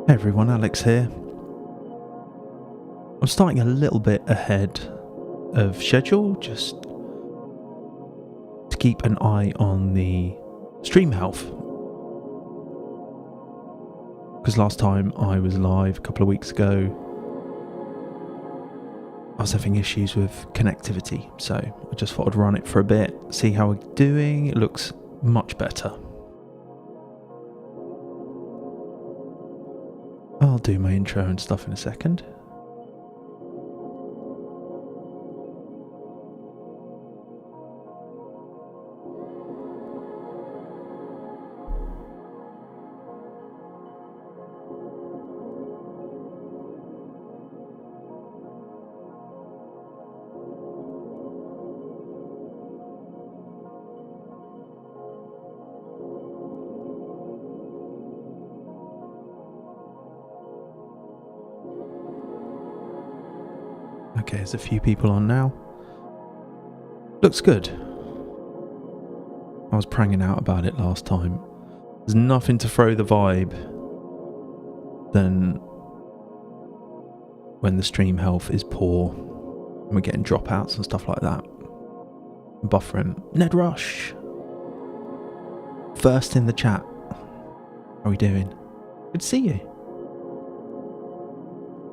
Hey everyone, Alex here. I'm starting a little bit ahead of schedule just to keep an eye on the stream health. Because last time I was live a couple of weeks ago, I was having issues with connectivity, so I just thought I'd run it for a bit, see how we're doing. It looks much better. I'll do my intro and stuff in a second. Okay, there's a few people on now. Looks good. I was pranging out about it last time. There's nothing to throw the vibe than when the stream health is poor and we're getting dropouts and stuff like that. Buffering. Ned Rush! First in the chat. How are we doing? Good to see you.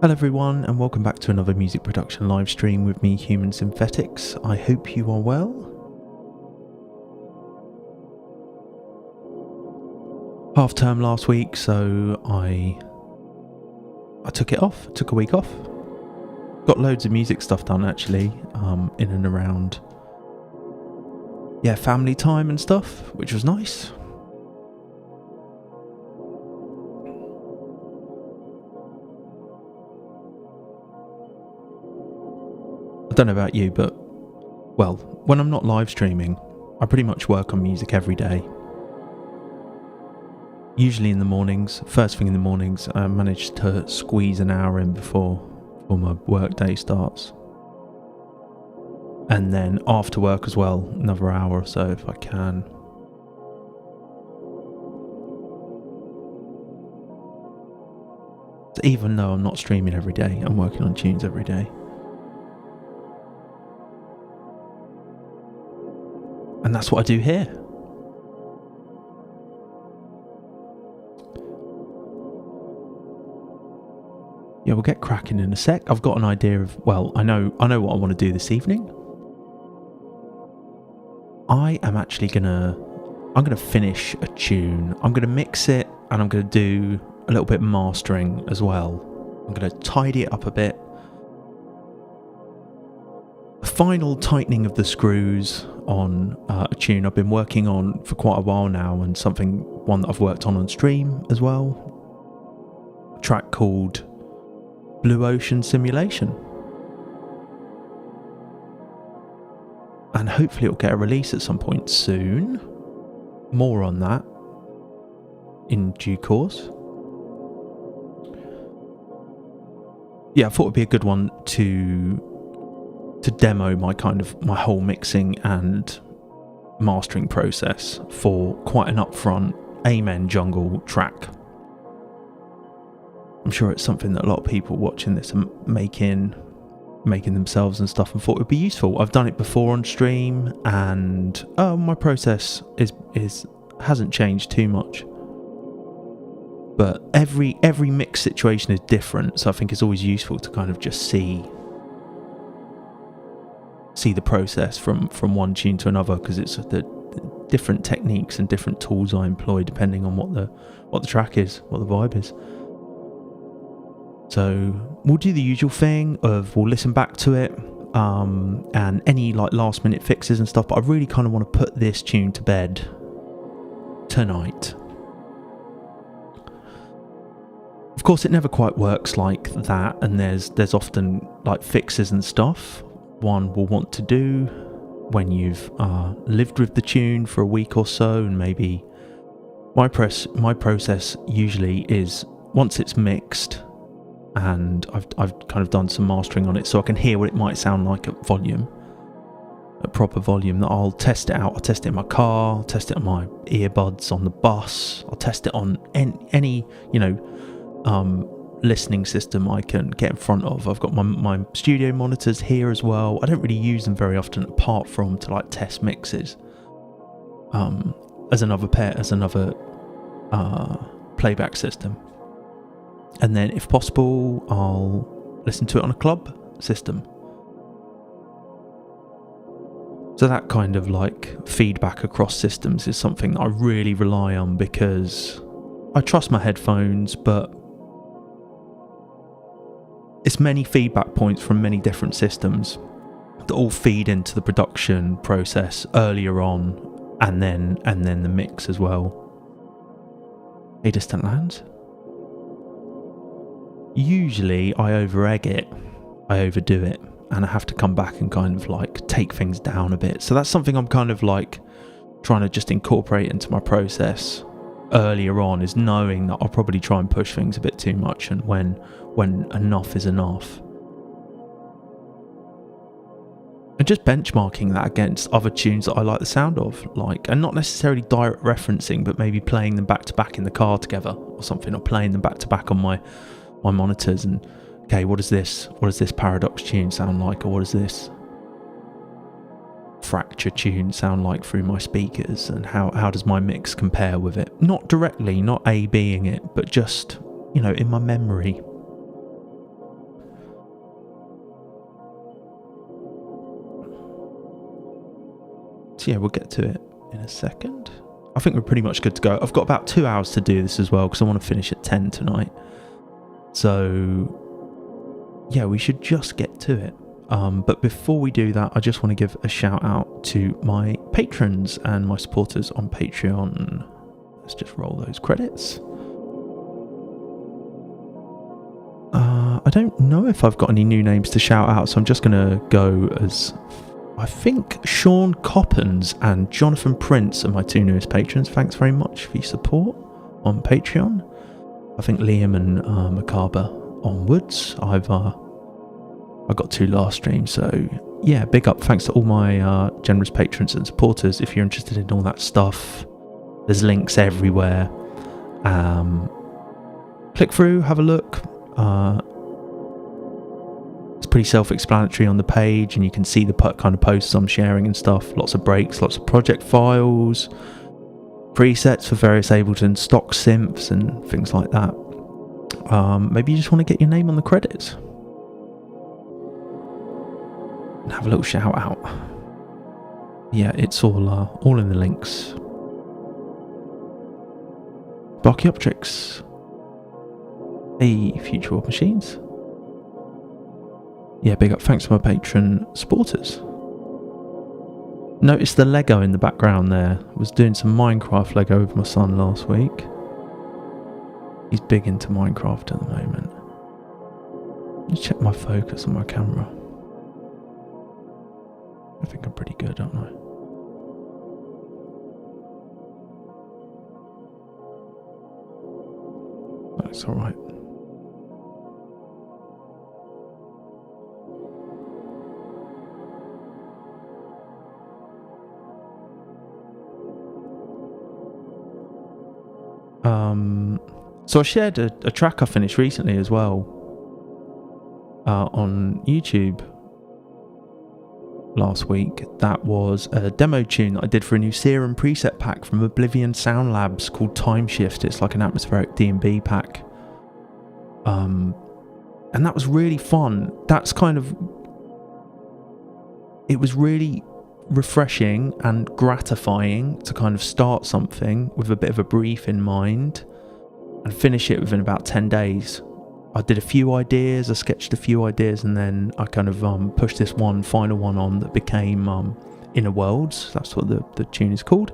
Hello everyone, and welcome back to another music production live stream with me, Human Synthetics. I hope you are well. Half term last week, so I took it off, took a week off. Got loads of music stuff done actually, in and around, family time and stuff, which was nice. I don't know about you, but, well, when I'm not live streaming, I pretty much work on music every day. Usually in the mornings, first thing in the mornings, I manage to squeeze an hour in before my work day starts. And then after work as well, another hour or so if I can. So even though I'm not streaming every day, I'm working on tunes every day. And that's what I do here. Yeah, we'll get cracking in a sec. I've got an idea of, well, I know what I want to do this evening. I'm gonna finish a tune. I'm gonna mix it and I'm gonna do a little bit of mastering as well. I'm gonna tidy it up a bit. Final tightening of the screws on a tune I've been working on for quite a while now, and one that I've worked on stream as well. A track called Blue Ocean Simulation. And hopefully it'll get a release at some point soon. More on that in due course. Yeah, I thought it'd be a good one to demo my whole mixing and mastering process for quite an upfront Amen jungle track. I'm sure it's something that a lot of people watching this are making themselves and stuff, and thought it would be useful. I've done it before on stream, and my process hasn't changed too much. But every mix situation is different, so I think it's always useful to kind of just see the process from one tune to another, because it's the different techniques and different tools I employ depending on what the track is, what the vibe is. So we'll do the usual thing of we'll listen back to it, and any like last minute fixes and stuff, but I really kind of want to put this tune to bed tonight. Of course it never quite works like that, and there's often like fixes and stuff one will want to do when you've lived with the tune for a week or so, and maybe my process usually is once it's mixed and I've kind of done some mastering on it so I can hear what it might sound like at volume, at proper volume, that I'll test it out. I'll test it in my car, I'll test it on my earbuds on the bus, I'll test it on any listening system I can get in front of. I've got my studio monitors here as well. I don't really use them very often apart from to like test mixes as another playback system. And then if possible I'll listen to it on a club system. So that kind of like feedback across systems is something that I really rely on, because I trust my headphones, but it's many feedback points from many different systems that all feed into the production process earlier on, and then the mix as well. Hey, Distant Lands. Usually I over-egg it, I overdo it, and I have to come back and kind of like take things down a bit. So that's something I'm kind of like trying to just incorporate into my process earlier on, is knowing that I'll probably try and push things a bit too much, and when enough is enough. And just benchmarking that against other tunes that I like the sound of, like, and not necessarily direct referencing, but maybe playing them back to back in the car together or something, or playing them back to back on my monitors, and okay, what does this Paradox tune sound like, or what does this Fracture tune sound like through my speakers, and how does my mix compare with it? Not directly, not A-Bing it, but just, you know, in my memory. So yeah, we'll get to it in a second. I think we're pretty much good to go. I've got about 2 hours to do this as well, because I want to finish at 10 tonight. So yeah, we should just get to it. But before we do that, I just want to give a shout out to my patrons and my supporters on Patreon. Let's just roll those credits. I don't know if I've got any new names to shout out, so I'm just going to go as, I think, Sean Coppens and Jonathan Prince are my two newest patrons. Thanks very much for your support on Patreon. I think Liam and Macabre onwards. I got 2 last streams, so yeah, big up. Thanks to all my generous patrons and supporters. If you're interested in all that stuff, there's links everywhere. Click through, have a look. It's pretty self-explanatory on the page, and you can see the kind of posts I'm sharing and stuff. Lots of breaks, lots of project files, presets for various Ableton Stock synths and things like that. Maybe you just want to get your name on the credits and have a little shout out. Yeah, it's all in the links. Barkyoptrix. Hey, Future World Machines. Yeah, big up. Thanks to my patron supporters. Notice the Lego in the background there. I was doing some Minecraft Lego with my son last week. He's big into Minecraft at the moment. Let's check my focus on my camera. I think I'm pretty good, aren't I? That's alright. So I shared a track I finished recently as well on YouTube last week. That was a demo tune that I did for a new Serum preset pack from Oblivion Sound Labs called Time Shift. It's like an atmospheric D&B pack. And that was really fun. That's kind of... It was really refreshing and gratifying to kind of start something with a bit of a brief in mind and finish it within about 10 days. I did a few ideas, I sketched a few ideas, and then I kind of pushed this one final one on that became Inner Worlds. That's what the tune is called.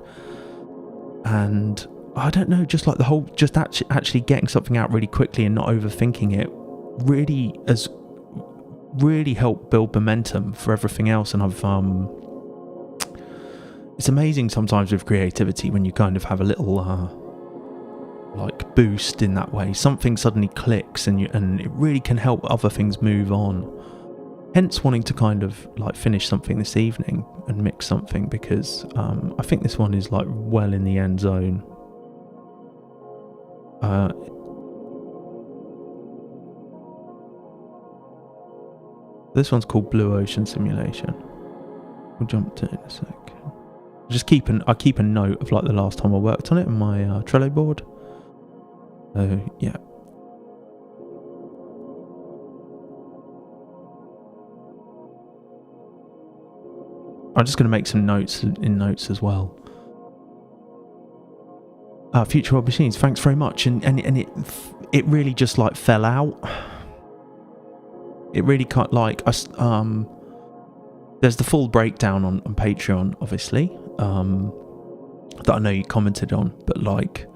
And I don't know, just like the whole, just actually getting something out really quickly and not overthinking it really helped build momentum for everything else. And I've it's amazing sometimes with creativity when you kind of have a little like boost in that way. Something suddenly clicks and it really can help other things move on. Hence wanting to kind of like finish something this evening and mix something, because I think this one is like well in the end zone. This one's called Blue Ocean Simulation. We'll jump to it in a sec. I keep a note of like the last time I worked on it on my Trello board. So yeah. I'm just going to make some notes in notes as well. Future World Machines, thanks very much. And it really just like fell out. It really can't like there's the full breakdown on Patreon, obviously, that I know you commented on, but like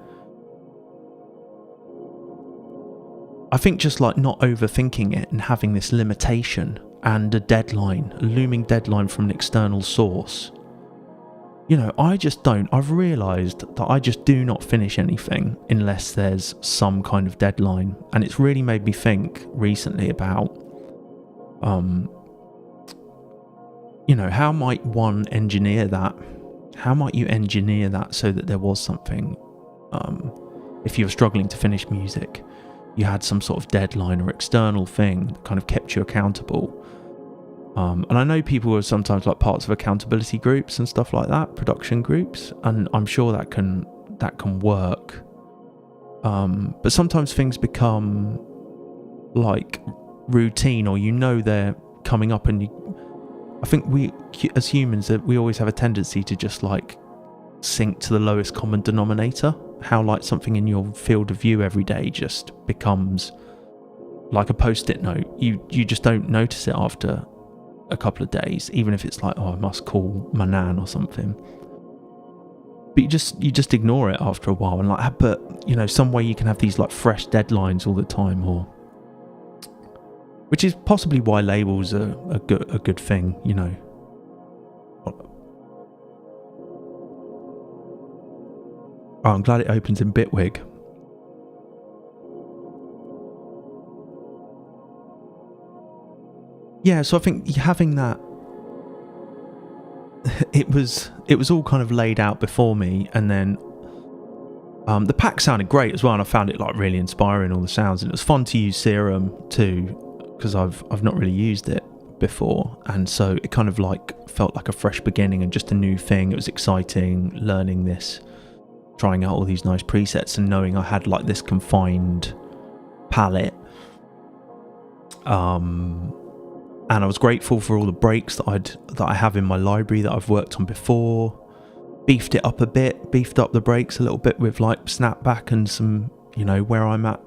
I think just like not overthinking it and having this limitation and a looming deadline from an external source. You know, I've realised that I just do not finish anything unless there's some kind of deadline. And it's really made me think recently about, you know, how might one engineer that? How might you engineer that so that there was something, if you were struggling to finish music, you had some sort of deadline or external thing that kind of kept you accountable. And I know people are sometimes like parts of accountability groups and stuff like that, production groups, and I'm sure that can work. But sometimes things become like routine, or you know they're coming up, and I think we as humans we always have a tendency to just like sink to the lowest common denominator. How like something in your field of view every day just becomes like a post-it note. You just don't notice it after a couple of days, even if it's like, oh, I must call my nan or something. But you just ignore it after a while, and like, but you know, some way you can have these like fresh deadlines all the time, or which is possibly why labels are a good thing, you know. Oh, I'm glad it opens in Bitwig. Yeah, so I think having that, it was all kind of laid out before me, and then the pack sounded great as well, and I found it like really inspiring, all the sounds, and it was fun to use Serum too, because I've not really used it before, and so it kind of like felt like a fresh beginning and just a new thing. It was exciting learning this, trying out all these nice presets, and knowing I had like this confined palette. And I was grateful for all the breaks that I have in my library that I've worked on before. Beefed it up a bit, beefed up the breaks a little bit with like snapback and some, you know, where I'm at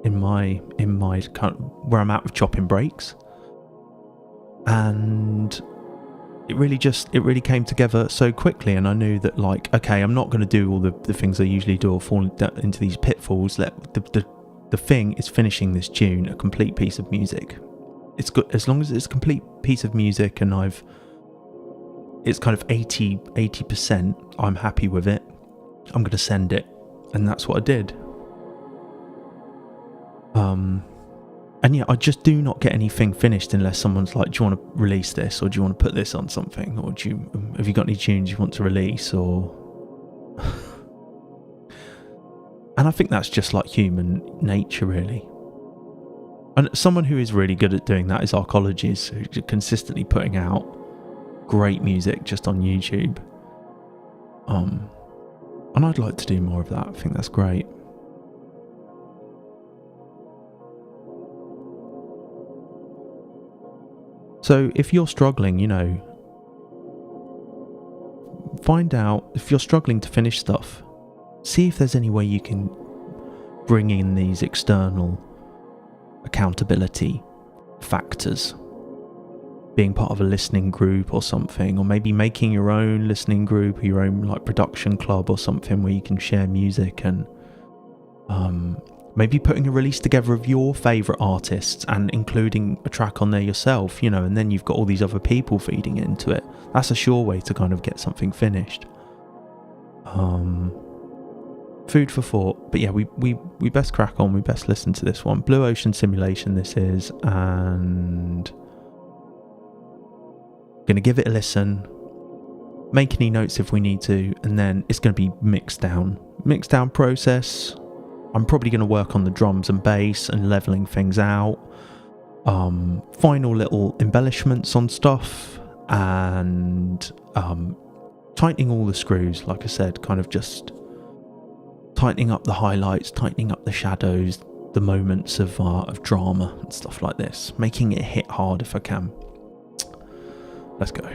in my kind of, where I'm at with chopping breaks. And it really came together so quickly, and I knew that like, okay, I'm not going to do all the things I usually do or fall into these pitfalls. The thing is finishing this tune, a complete piece of music. It's good as long as it's a complete piece of music, and it's kind of 80%. I'm happy with it. I'm going to send it, and that's what I did. And yeah, I just do not get anything finished unless someone's like, do you want to release this, or do you want to put this on something, or have you got any tunes you want to release, or and I think that's just like human nature, really. And someone who is really good at doing that is Arcologies, who's consistently putting out great music just on YouTube. And I'd like to do more of that. I think that's great. So if you're struggling, you know, find out if you're struggling to finish stuff. See if there's any way you can bring in these external accountability factors, being part of a listening group or something, or maybe making your own listening group or your own like production club or something where you can share music, and maybe putting a release together of your favourite artists and including a track on there yourself, you know, and then you've got all these other people feeding into it. That's a sure way to kind of get something finished. Food for thought. But yeah, we best crack on. We best listen to this one. Blue Ocean Simulation this is, and going to give it a listen, make any notes if we need to, and then it's going to be mixed down process. I'm probably going to work on the drums and bass and leveling things out. final little embellishments on stuff, and tightening all the screws, like I said, kind of just tightening up the highlights, tightening up the shadows, the moments of drama and stuff like this, making it hit hard if I can. Let's go.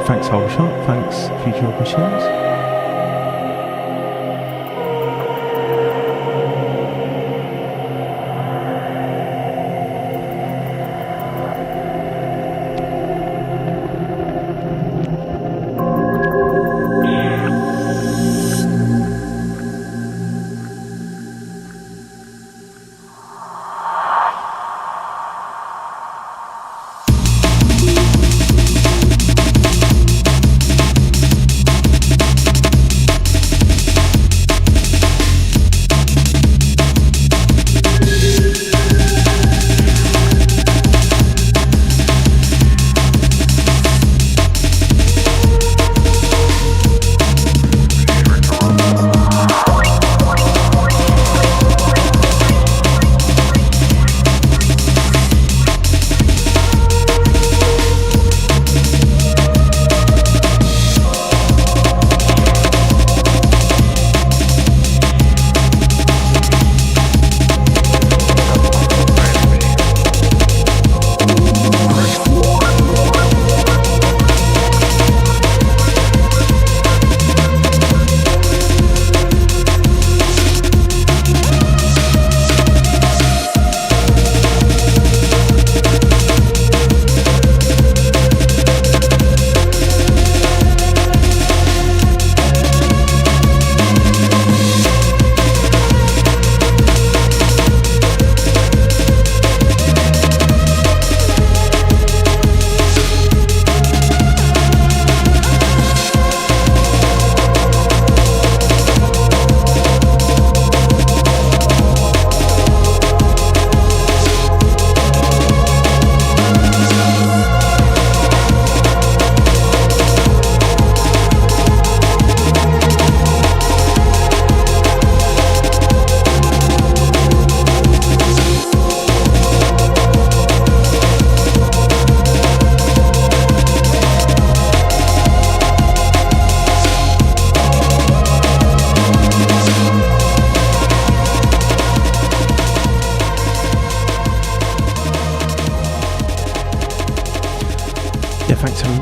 Thanks, Holeshot. Thanks, Future Machines.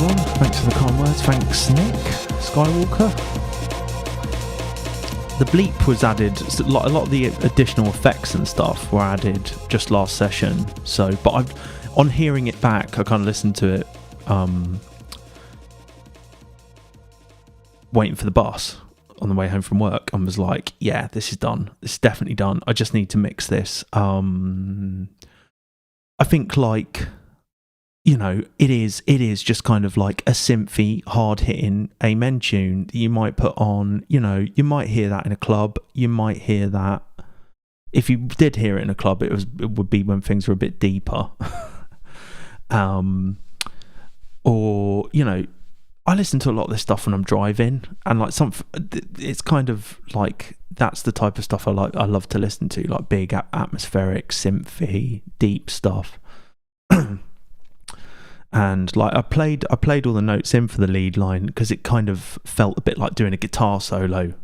everyone. Thanks for the kind words. Thanks, Nick Skywalker. The bleep was added. A lot of the additional effects and stuff were added just last session. So, but on hearing it back, I kind of listened to it, waiting for the bus on the way home from work, and was like, "Yeah, this is done. This is definitely done. I just need to mix this." I think like, you know, it is just kind of like a synthy, hard-hitting amen tune that you might put on, you know, you might hear that in a club, you might hear that, if you did hear it in a club, it would be when things were a bit deeper. Or, you know, I listen to a lot of this stuff when I'm driving, and like it's kind of like, that's the type of stuff I love to listen to, like big atmospheric, synthy, deep stuff. And like I played all the notes in for the lead line because it kind of felt a bit like doing a guitar solo.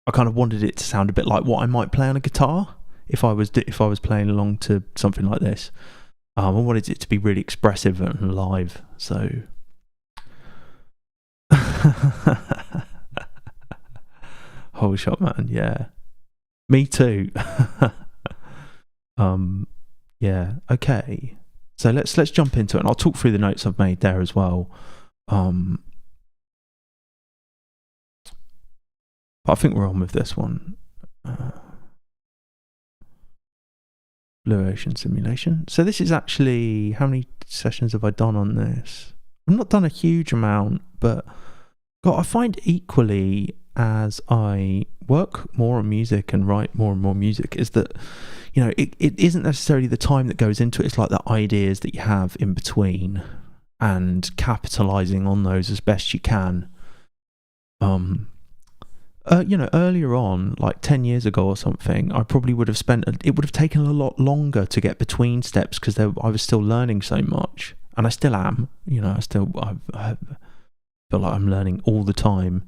I kind of wanted it to sound a bit like what I might play on a guitar if I was playing along to something like this. I wanted it to be really expressive and live. So, whole shot, man. Yeah, me too. Yeah. Okay. So let's jump into it, and I'll talk through the notes I've made there as well. But I think we're on with this one. Blue Ocean Simulation. So this is actually, how many sessions have I done on this? I've not done a huge amount, but God, I find equally as I work more on music and write more and more music, is that, you know, it isn't necessarily the time that goes into it, it's like the ideas that you have in between and capitalizing on those as best you can. You know, earlier on, like 10 years ago or something, I probably would have it would have taken a lot longer to get between steps because I was still learning so much, and I still am, you know, I feel like I'm learning all the time.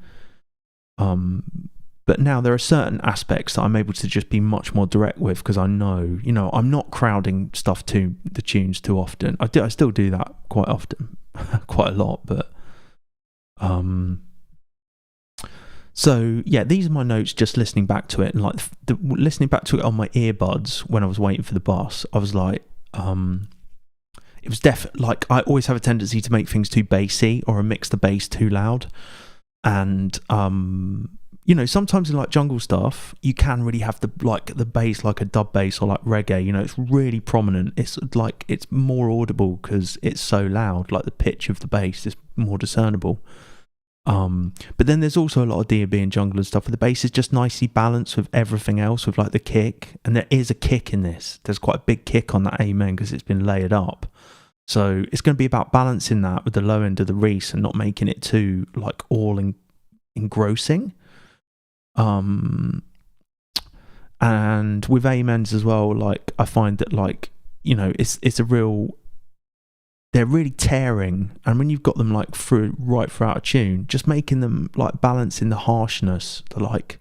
But now there are certain aspects that I'm able to just be much more direct with because I know, you know, I'm not crowding stuff to the tunes too often. I still do that quite often, quite a lot, but so yeah, these are my notes just listening back to it, and like listening back to it on my earbuds when I was waiting for the bus, I was like, it was like I always have a tendency to make things too bassy or mix the bass too loud, and you know, sometimes in like jungle stuff, you can really have the bass like a dub bass or like reggae, you know, it's really prominent. It's like, it's more audible because it's so loud, like the pitch of the bass is more discernible. But then there's also a lot of D&B and jungle and stuff where the bass is just nicely balanced with everything else, with like the kick. And there is a kick in this. There's quite a big kick on that amen because it's been layered up. So it's going to be about balancing that with the low end of the Reese and not making it too like all engrossing. And with amens as well, like I find that, like, you know, they're really tearing, and when you've got them like right throughout a tune, just making them like balancing the harshness, the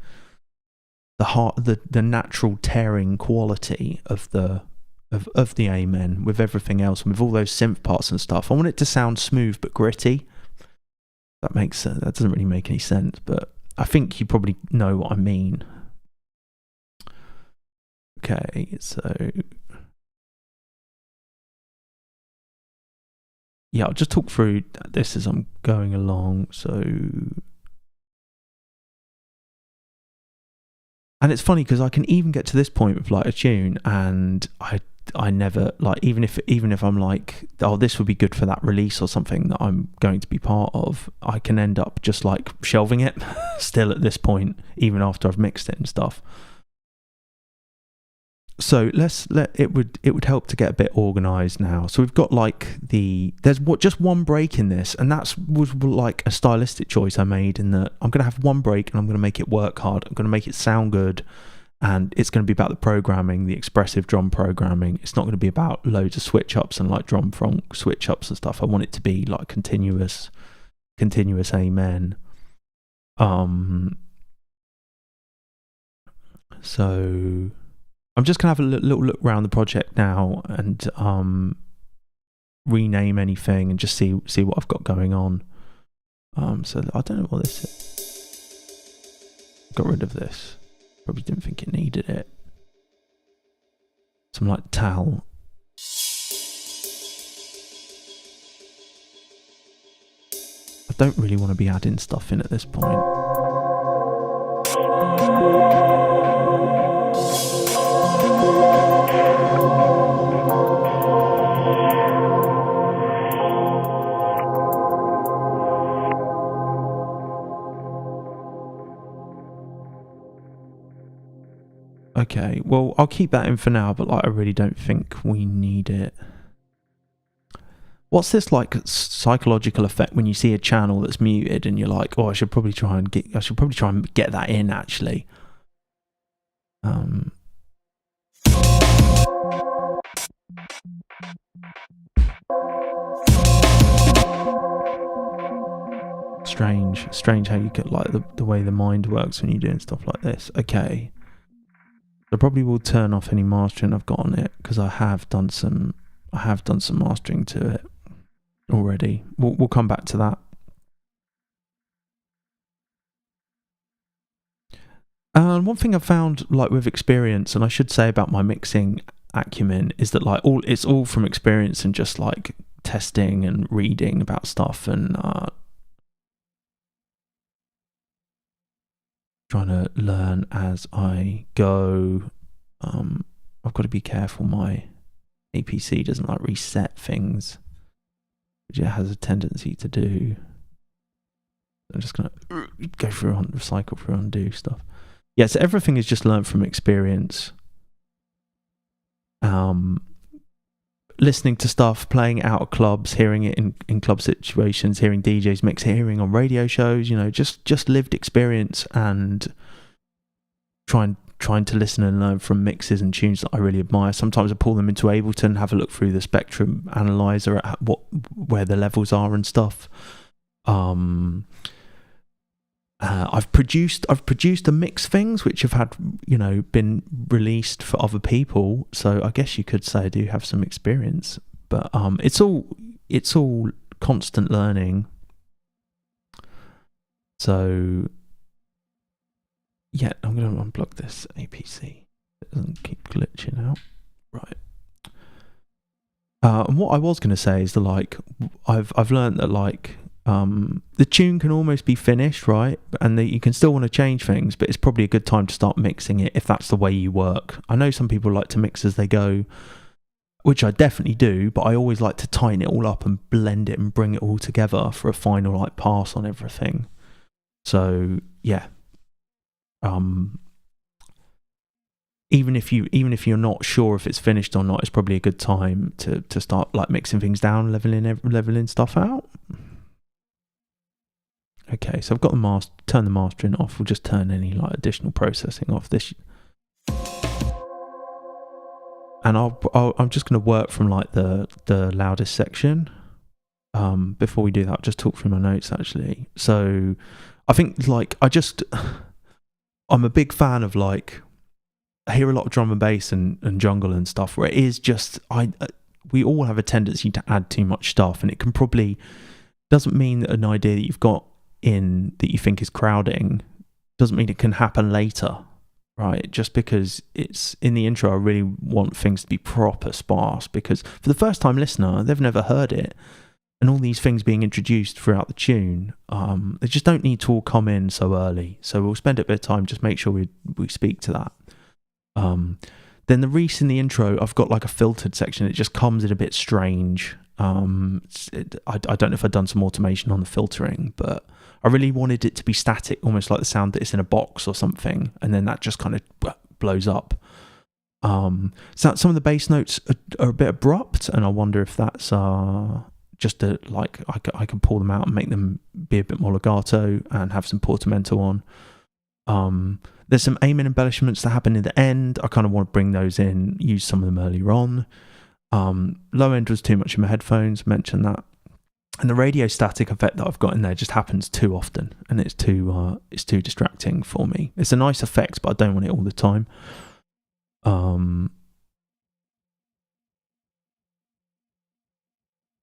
natural tearing quality of the amen with everything else, and with all those synth parts and stuff. I want it to sound smooth but gritty. That doesn't really make any sense, but I think you probably know what I mean. Okay, so yeah, I'll just talk through this as I'm going along. So, and it's funny because I can even get to this point with like a tune, and I never, like, even if I'm like, oh, this would be good for that release or something that I'm going to be part of, I can end up just like shelving it still at this point, even after I've mixed it and stuff. So it would help to get a bit organized now. So we've got like there's just one break in this, and was like a stylistic choice I made, in that I'm going to have one break and I'm going to make it work hard. I'm going to make it sound good, and it's going to be about the programming, the expressive drum programming. It's not going to be about loads of switch ups and like drum funk switch ups and stuff. I want it to be like continuous amen. So I'm just going to have a little look around the project now, and rename anything and just see what I've got going on. So I don't know what this is. Got rid of this. Probably didn't think it needed it. Some like towel. I don't really want to be adding stuff in at this point. Okay, well, I'll keep that in for now, but like, I really don't think we need it. What's this like psychological effect when you see a channel that's muted and you're like, oh, I should probably try and get that in actually. Strange how you get like the way the mind works when you're doing stuff like this. Okay. I probably will turn off any mastering I've got on it because I have done some mastering to it already. We'll come back to that. And one thing I've found, like with experience, and I should say about my mixing acumen, is that like it's all from experience and just like testing and reading about stuff and trying to learn as I go. I've got to be careful my APC doesn't like reset things, which it has a tendency to do. I'm just going to go through, recycle through, undo stuff. Yeah, so everything is just learned from experience. Listening to stuff, playing it out of clubs, hearing it in club situations, hearing DJs mix, hearing on radio shows, just lived experience and trying to listen and learn from mixes and tunes that I really admire. Sometimes I pull them into Ableton, have a look through the spectrum analyzer at where the levels are and stuff. I've produced a mix things which have had been released for other people, so I guess you could say I do have some experience, but it's all constant learning. So yeah, I'm going to unplug this APC. It doesn't keep glitching out. Right. And what I was going to say is that like I've learned that like the tune can almost be finished, right? And that you can still want to change things, but it's probably a good time to start mixing it if that's the way you work. I know some people like to mix as they go, which I definitely do, but I always like to tighten it all up and blend it and bring it all together for a final like pass on everything. So yeah. Even if you're not sure if it's finished or not, it's probably a good time to start like mixing things down, leveling stuff out. Okay, so I've got turn the mastering off. We'll just turn any like additional processing off this, and I'm just going to work from like the loudest section. Before we do that, I'll just talk through my notes actually. So I think like I'm a big fan of like, I hear a lot of drum and bass and jungle and stuff where it is just we all have a tendency to add too much stuff, and it can probably doesn't mean that an idea that you've got in that you think is crowding doesn't mean it can happen later, right? Just because it's in the intro, I really want things to be proper sparse, because for the first time listener, they've never heard it, and all these things being introduced throughout the tune, they just don't need to all come in so early. So we'll spend a bit of time, just make sure we speak to that. Then the Reese in the intro, I've got like a filtered section. It just comes in a bit strange. I don't know if I've done some automation on the filtering, but I really wanted it to be static, almost like the sound that it's in a box or something, and then that just kind of blows up. So some of the bass notes are a bit abrupt, and I wonder if that's just like I can pull them out and make them be a bit more legato and have some portamento on. There's some aiming embellishments that happen in the end. I kind of want to bring those in, use some of them earlier on. Low end was too much in my headphones, mentioned that. And the radio static effect that I've got in there just happens too often, and it's too distracting for me. It's a nice effect, but I don't want it all the time.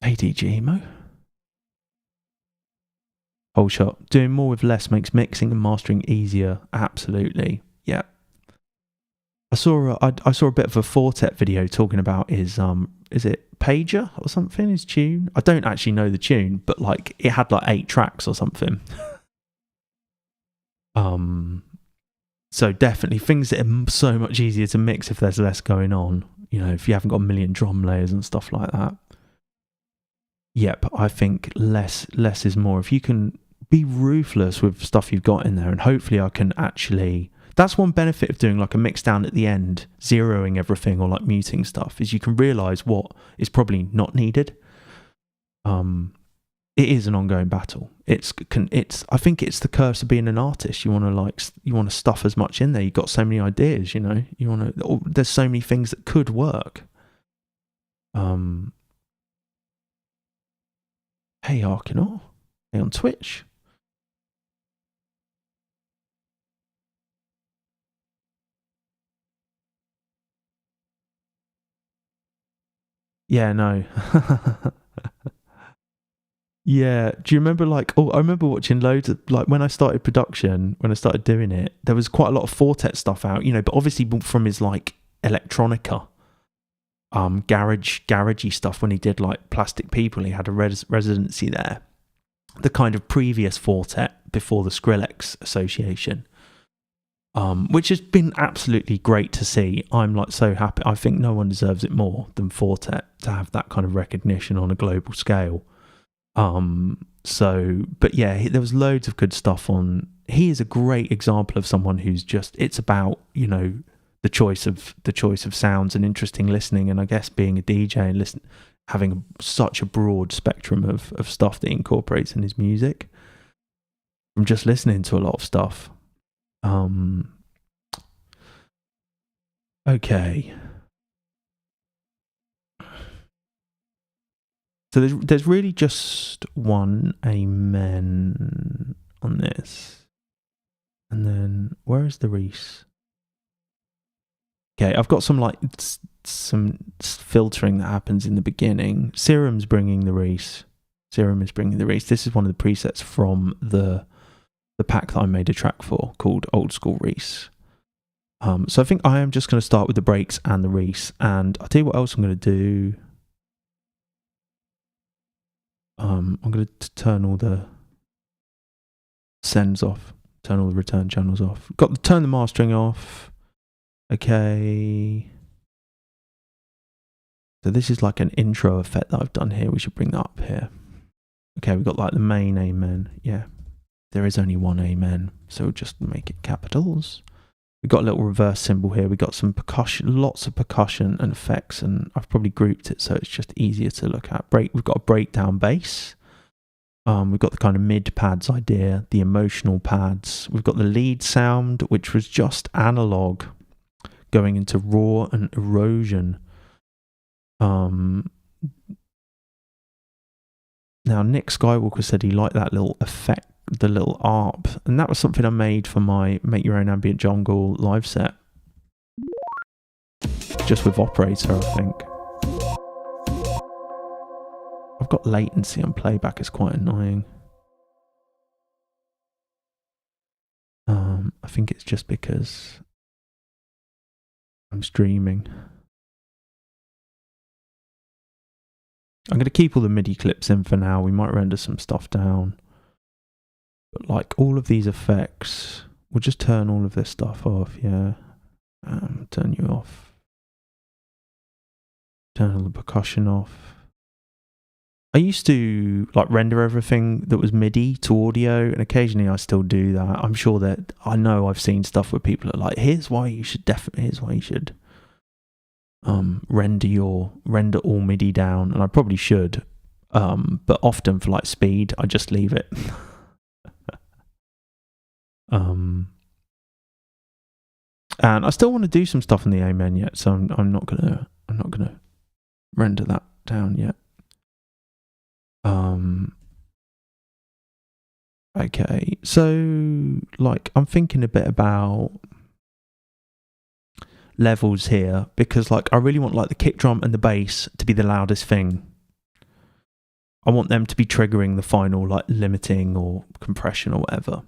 ADG whole shot. Doing more with less makes mixing and mastering easier. Absolutely. Yeah. I saw a bit of a Fortet video talking about his is it Pager or something, his tune? I don't actually know the tune, but like it had like 8 tracks or something. So definitely things that are so much easier to mix if there's less going on. You know, if you haven't got a million drum layers and stuff like that. Yep, I think less is more. If you can be ruthless with stuff you've got in there, and hopefully I can actually... That's one benefit of doing like a mix down at the end, zeroing everything or like muting stuff, is you can realise what is probably not needed. It is an ongoing battle. It's I think it's the curse of being an artist. You want to stuff as much in there. You've got so many ideas, you know. There's so many things that could work. Hey Arkinor, hey on Twitch. Yeah, no. Yeah, do you remember I remember watching loads of, like when I started production, when I started doing it, there was quite a lot of Fortet stuff out, you know, but obviously from his like electronica, garagey stuff when he did like Plastic People, he had a residency there. The kind of previous Fortet before the Skrillex association. Which has been absolutely great to see. I'm like so happy. I think no one deserves it more than Fortet to have that kind of recognition on a global scale. But yeah, there was loads of good stuff on. He is a great example of someone who's just, it's about, you know, the choice of sounds and interesting listening, and I guess being a DJ and having such a broad spectrum of stuff that he incorporates in his music. From just listening to a lot of stuff. Okay. So there's really just one amen on this. And then where is the Reese? Okay, I've got some filtering that happens in the beginning. Serum's bringing the Reese. Serum is bringing the Reese. This is one of the presets from the pack that I made a track for called Old School Reese. So I think I am just going to start with the breaks and the Reese, and I'll tell you what else I'm going to do. I'm going to turn all the sends off, turn all the return channels off. Turn the mastering off. Okay. So this is like an intro effect that I've done here. We should bring that up here. Okay, we've got like the main amen. Yeah, there is only one amen, so we'll just make it capitals. We've got a little reverse symbol here. We've got some percussion, lots of percussion and effects, and I've probably grouped it so it's just easier to look at. We've got a breakdown bass. We've got the kind of mid pads idea, the emotional pads. We've got the lead sound, which was just analog, going into raw and erosion. Now, Nick Skywalker said he liked that little effect, the little ARP, and that was something I made for my Make Your Own Ambient Jungle live set, just with Operator, I think. I've got latency on playback, it's quite annoying. I think it's just because I'm streaming. I'm going to keep all the MIDI clips in for now. We might render some stuff down. But like all of these effects, we'll just turn all of this stuff off, yeah. Turn you off. Turn all the percussion off. I used to like render everything that was MIDI to audio, and occasionally I still do that. I'm sure that I know I've seen stuff where people are like, here's why you should render all MIDI down, and I probably should. But often for like speed, I just leave it. And I still want to do some stuff in the Amen yet, so I'm not gonna render that down yet. Okay, so like I'm thinking a bit about levels here, because like I really want like the kick drum and the bass to be the loudest thing. I want them to be triggering the final like limiting or compression or whatever.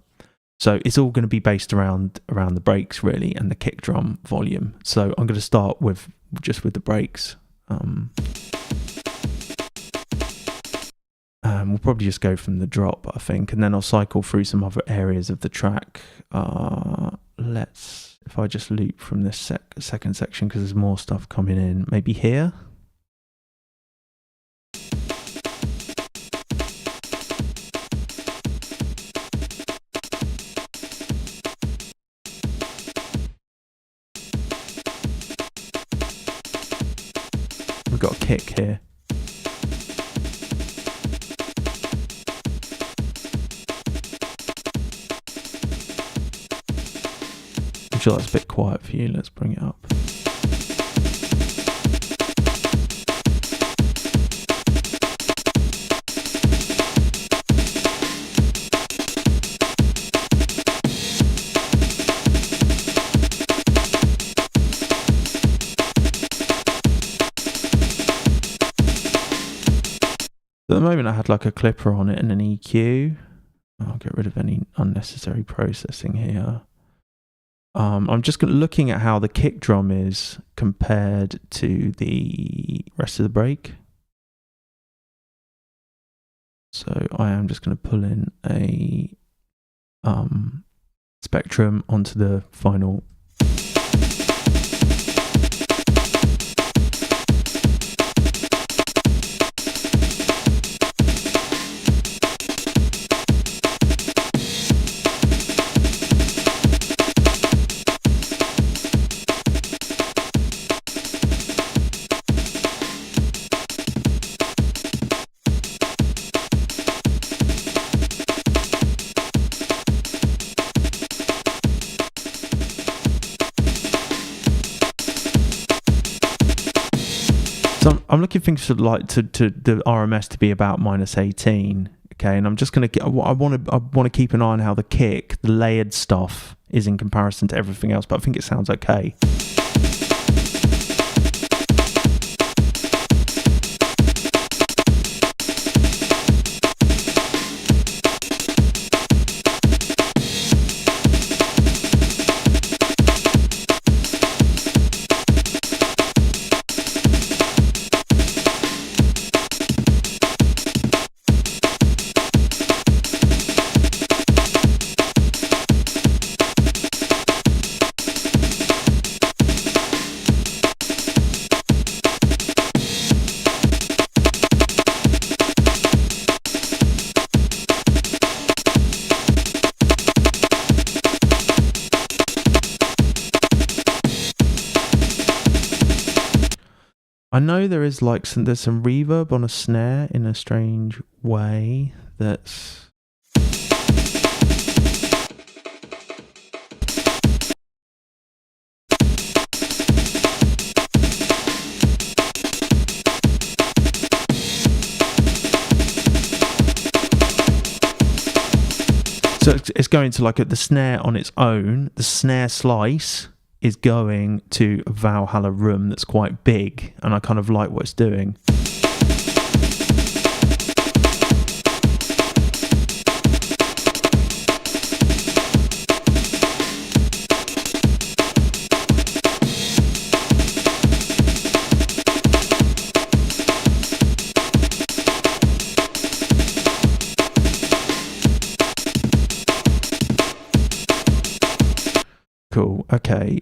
So it's all going to be based around the breaks really, and the kick drum volume. So I'm going to start with the breaks. We'll probably just go from the drop, I think, and then I'll cycle through some other areas of the track. If I just loop from this second section, because there's more stuff coming in, maybe here. We've got a kick here. I'm sure that's a bit quiet for you. Let's bring it up. At the moment I had like a clipper on it and an EQ. I'll get rid of any unnecessary processing here. I'm just looking at how the kick drum is compared to the rest of the break. So I am just going to pull in a spectrum onto the final. So I'm looking for things to the RMS to be about -18, okay, and I'm just gonna get. I want to keep an eye on how the kick, the layered stuff, is in comparison to everything else. But I think it sounds okay. I know there is there's some reverb on a snare in a strange way that's so it's going to the snare on its own. The snare slice is going to a Valhalla room that's quite big, and I kind of like what it's doing. Cool. Okay.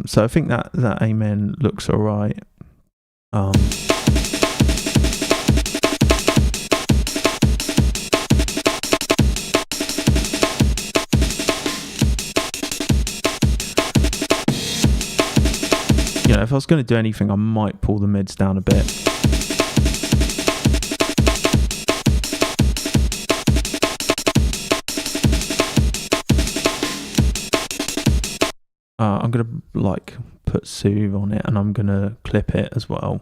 So I think that Amen looks all right. If I was going to do anything, I might pull the mids down a bit. I'm going to put soothe on it, and I'm going to clip it as well.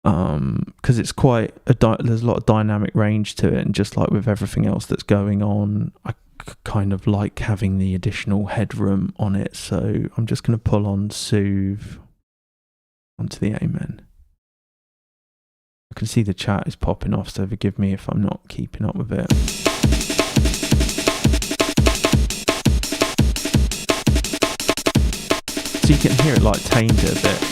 Because it's quite there's a lot of dynamic range to it, and just like with everything else that's going on, I kind of like having the additional headroom on it. So I'm just going to pull on soothe onto the Amen. I can see the chat is popping off, so forgive me if I'm not keeping up with it. So you can hear it like tamed it a bit.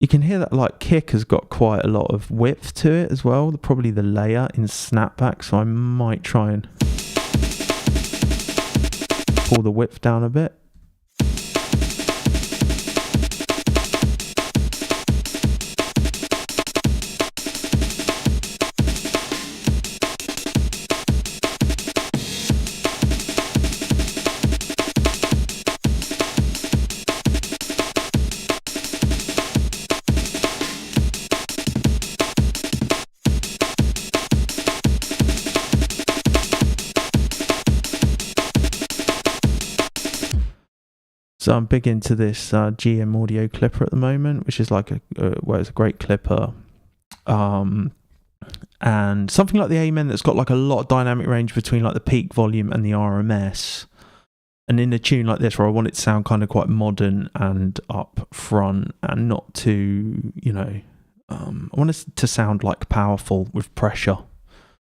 You can hear that like kick has got quite a lot of width to it as well, probably the layer in snapback, so I might try and pull the width down a bit. So I'm big into this GM audio clipper at the moment, which is like it's a great clipper. And something like the Amen that's got like a lot of dynamic range between like the peak volume and the RMS. And in a tune like this where I want it to sound kind of quite modern and up front and not too, I want it to sound like powerful with pressure.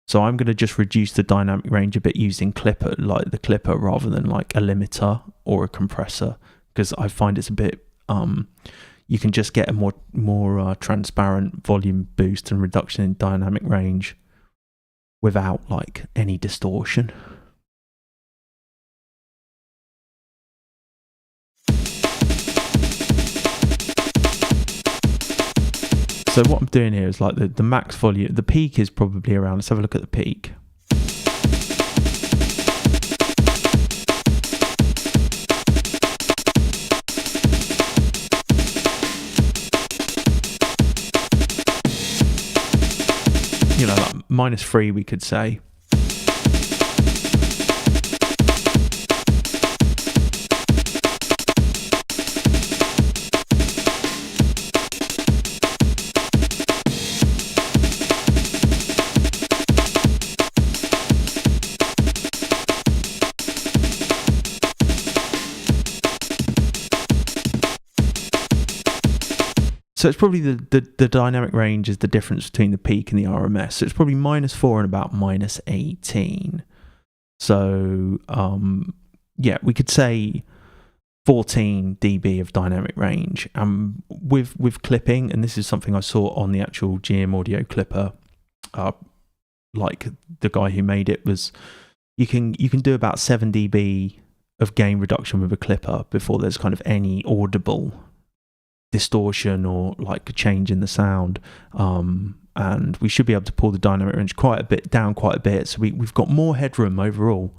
So I'm going to just reduce the dynamic range a bit using the clipper rather than like a limiter or a compressor, because I find it's a bit, you can just get a more transparent volume boost and reduction in dynamic range without like any distortion. So what I'm doing here is like the max volume, the peak is probably around, let's have a look at the peak. Like -3 we could say. So it's probably the dynamic range is the difference between the peak and the RMS. So it's probably -4 and about -18. So yeah, we could say 14 dB of dynamic range. With clipping, and this is something I saw on the actual GM audio clipper, like the guy who made it was, you can do about 7 dB of gain reduction with a clipper before there's kind of any audible distortion or like a change in the sound, and we should be able to pull the dynamic range down quite a bit, so we've got more headroom overall.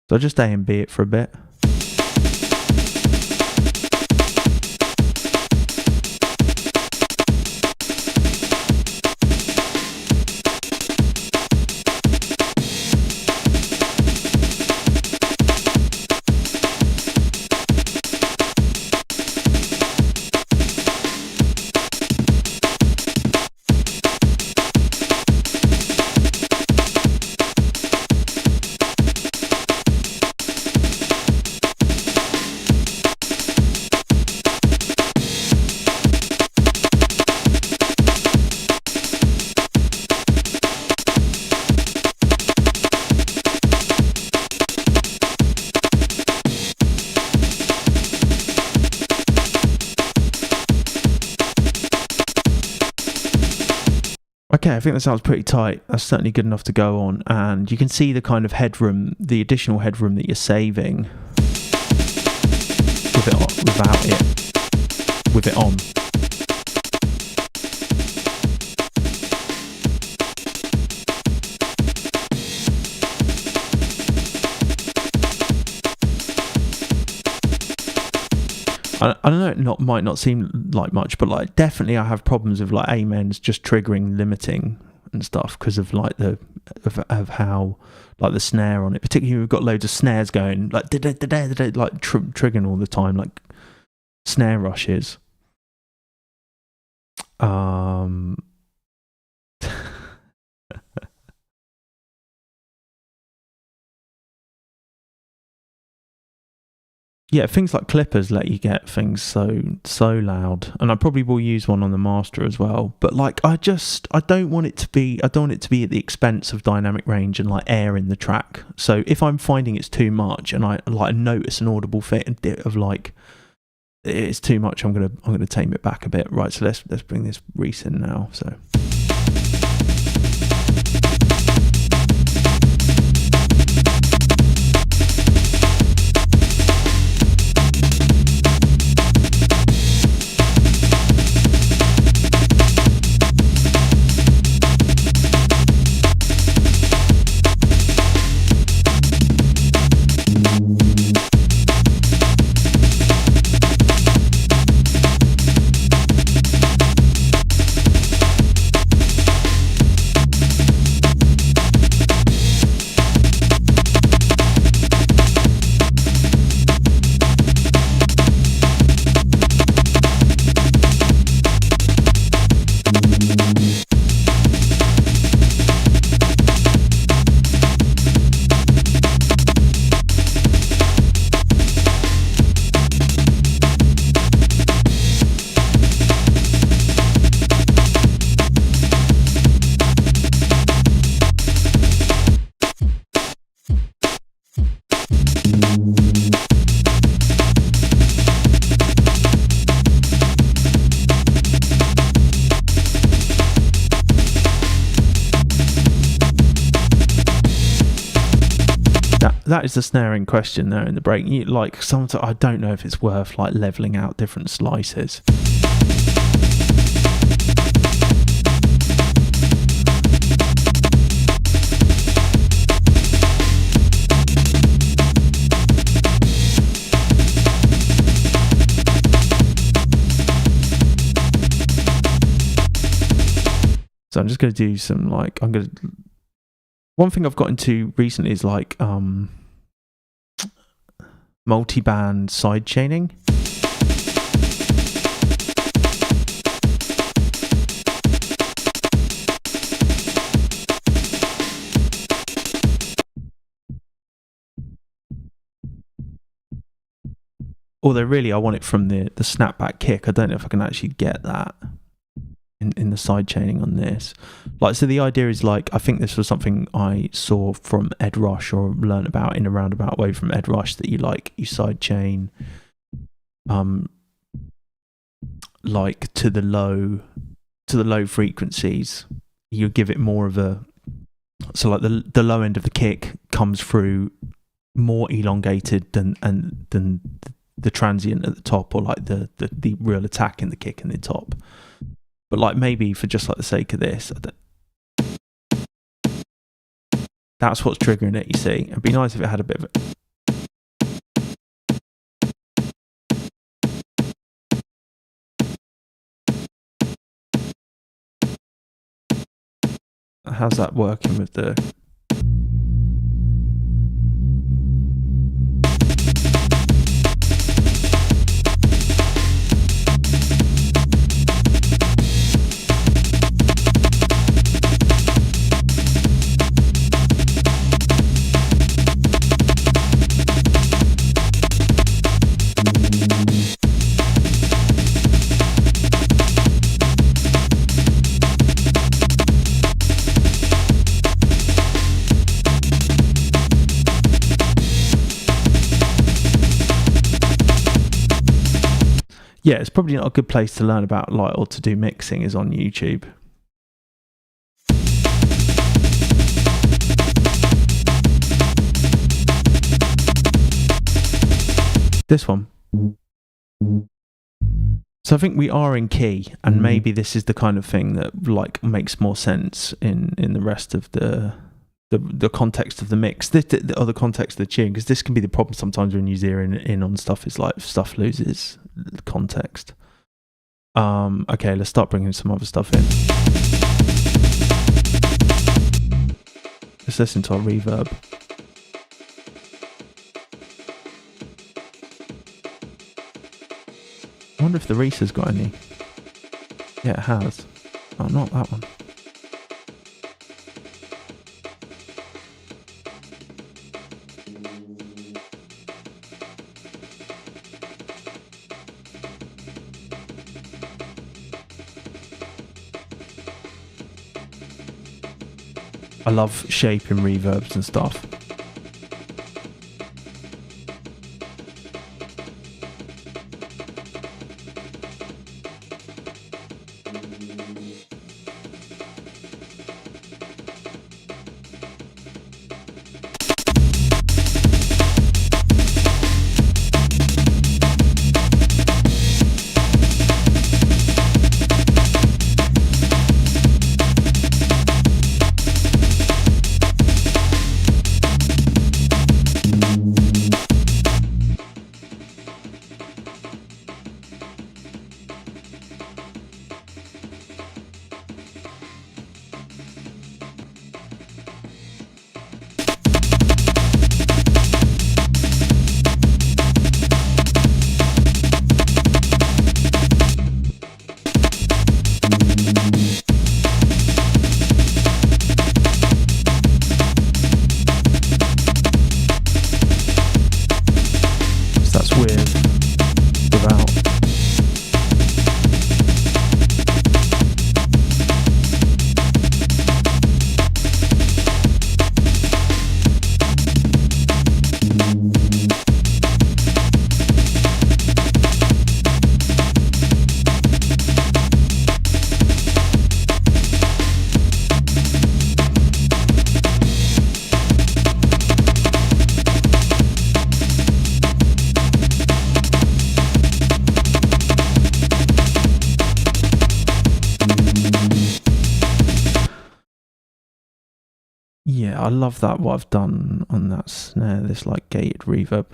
So I'll just A and B it for a bit. Okay, I think that sounds pretty tight. That's certainly good enough to go on, and you can see the kind of headroom, the additional headroom that you're saving with it on, with it on. I don't know, might not seem like much, but like definitely I have problems with like amens just triggering limiting and stuff because of like of how like the snare on it, particularly we've got loads of snares going like like triggering all the time, like snare rushes. Yeah, things like clippers let you get things so loud, and I probably will use one on the master as well. But like, I don't want it to be at the expense of dynamic range and like air in the track. So if I'm finding it's too much, and I like notice an audible fit of like it's too much, I'm gonna tame it back a bit. Right, so let's bring this Reese in now. So. That is the snare in question there in the break. Like sometimes I don't know if it's worth like leveling out different slices. So I'm just going to do some like one thing I've got into recently is like multi-band side chaining. Although really I want it from the snapback kick. I don't know if I can actually get that in the side chaining on this. Like, so the idea is like, I think this was something I saw from Ed Rush or learned about in a roundabout way from Ed Rush, that you side chain like to the low frequencies. You give it more of a, so like the low end of the kick comes through more elongated than the transient at the top, or like the real attack in the kick in the top. But like maybe for just like the sake of this, that's what's triggering it, you see. It'd be nice if it had a bit of it. How's that working with the... Yeah, it's probably not a good place to learn about like or to do mixing is on YouTube. This one. So I think we are in key, and maybe this is the kind of thing that like makes more sense in the rest of the context of the mix, or the context of the tune, because this can be the problem sometimes when you zero in on stuff. Is like stuff loses context. Okay, let's start bringing some other stuff in. Let's listen to our reverb. I wonder if the Reese has got any. Yeah, it has. Oh, not that one. I love shaping reverbs and stuff. Yeah, I love that, what I've done on that snare, this like gated reverb.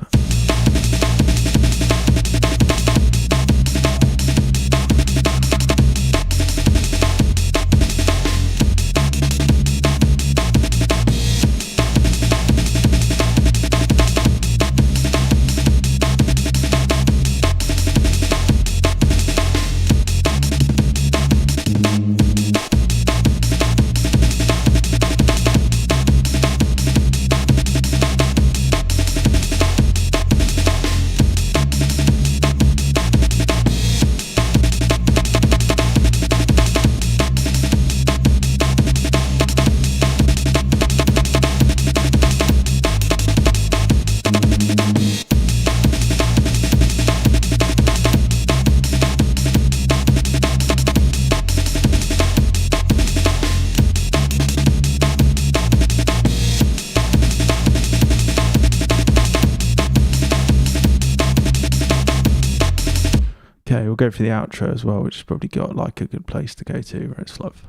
Okay, we'll go for the outro as well, which has probably got like a good place to go to, where it's love.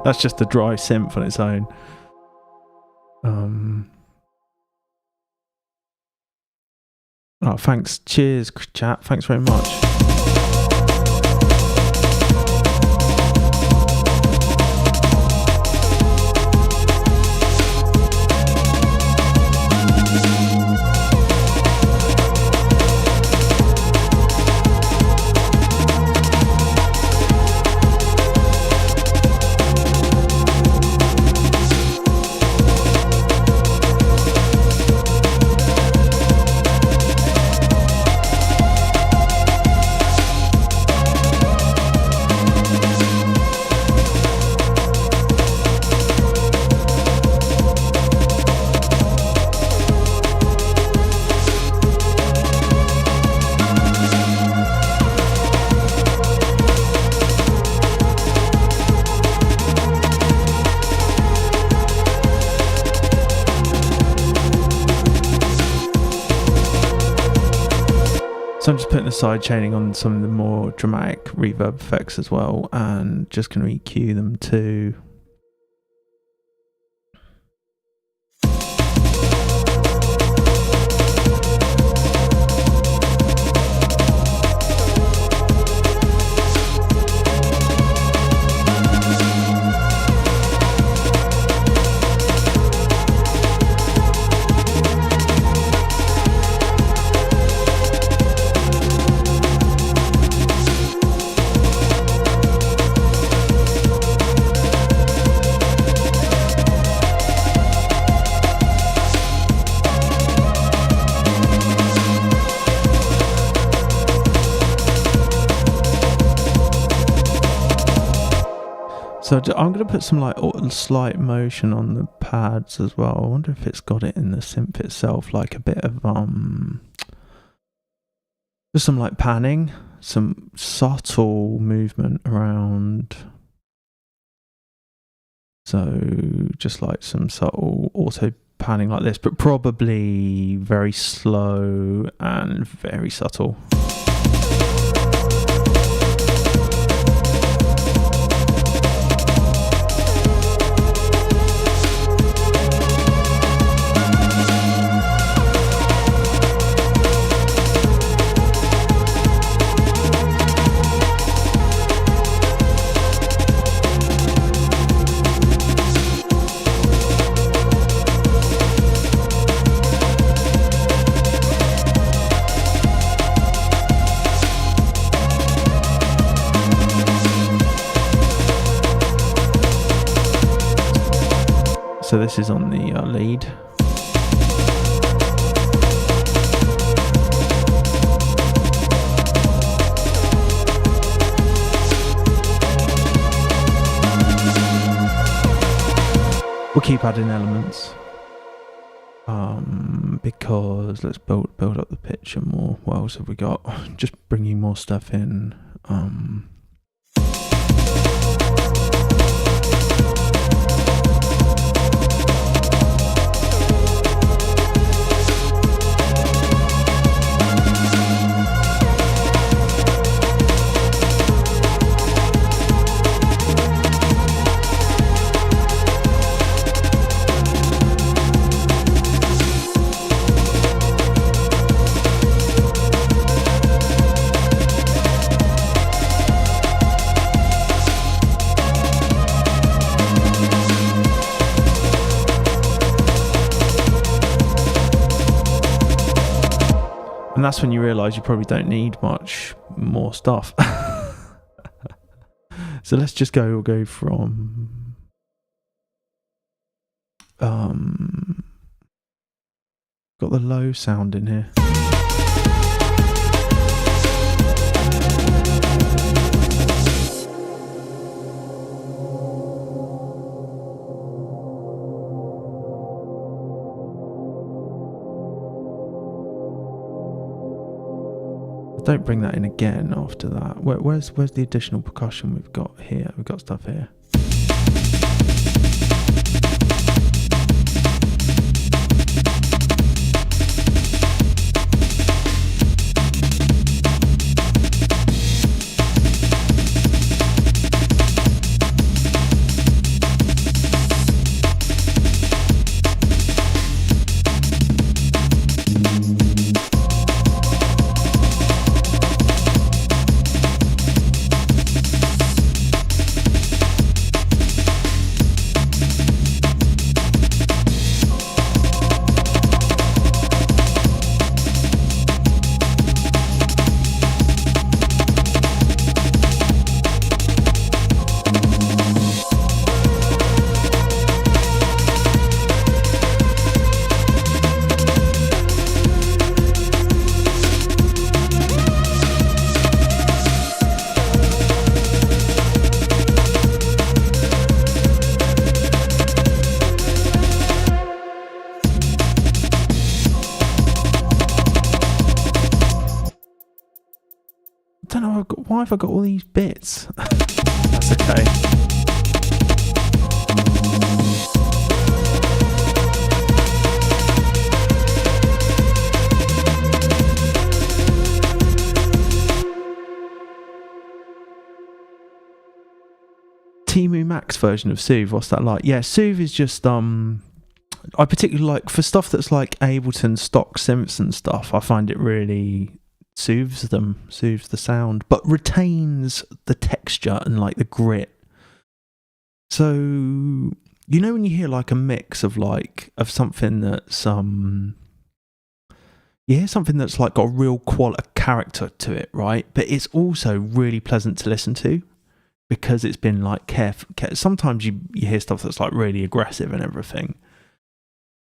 That's just a dry synth on its own. Oh, thanks. Cheers, chat. Thanks very much. So I'm just putting the side chaining on some of the more dramatic reverb effects as well, and just going to EQ them too. So I'm going to put some like slight motion on the pads as well. I wonder if it's got it in the synth itself, like a bit of just some like panning, some subtle movement around. So just like some subtle auto panning like this, but probably very slow and very subtle. So this is on the lead. We'll keep adding elements because let's build up the picture more. What else have we got? Just bringing more stuff in. And that's when you realise you probably don't need much more stuff. So let's just go. We'll go from got the low sound in here. Don't bring that in again after that. Where's the additional percussion we've got here? We've got stuff here. why have I got all these bits? That's okay. Timu Max version of Soothe, what's that like? Yeah, Soothe is just I particularly like for stuff that's like Ableton Stock synths and stuff. I find it really soothes the sound, but retains the texture and like the grit. So you know when you hear like a mix of something that's you hear something that's like got a real character to it, right? But it's also really pleasant to listen to because it's been like careful. Sometimes you hear stuff that's like really aggressive and everything.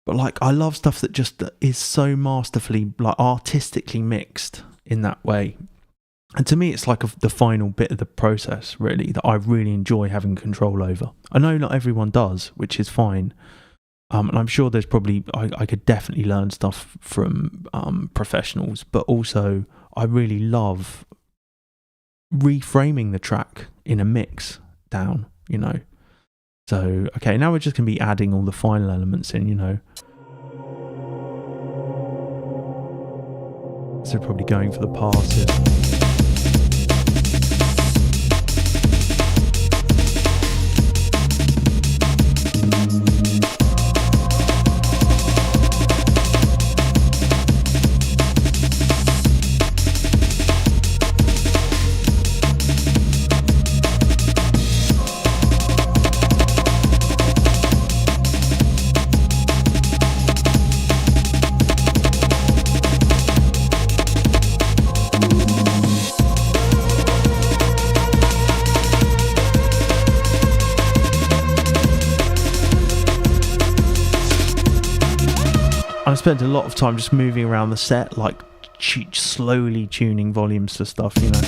But like I love stuff that just is so masterfully, like artistically mixed in that way. And to me, it's like the final bit of the process, really, that I really enjoy having control over. I know not everyone does, which is fine. And I'm sure there's probably, I could definitely learn stuff from professionals, but also I really love reframing the track in a mix down, you know. So, okay, now we're just going to be adding all the final elements in, you know. So probably going for the passes. I spent a lot of time just moving around the set, like slowly tuning volumes to stuff, you know.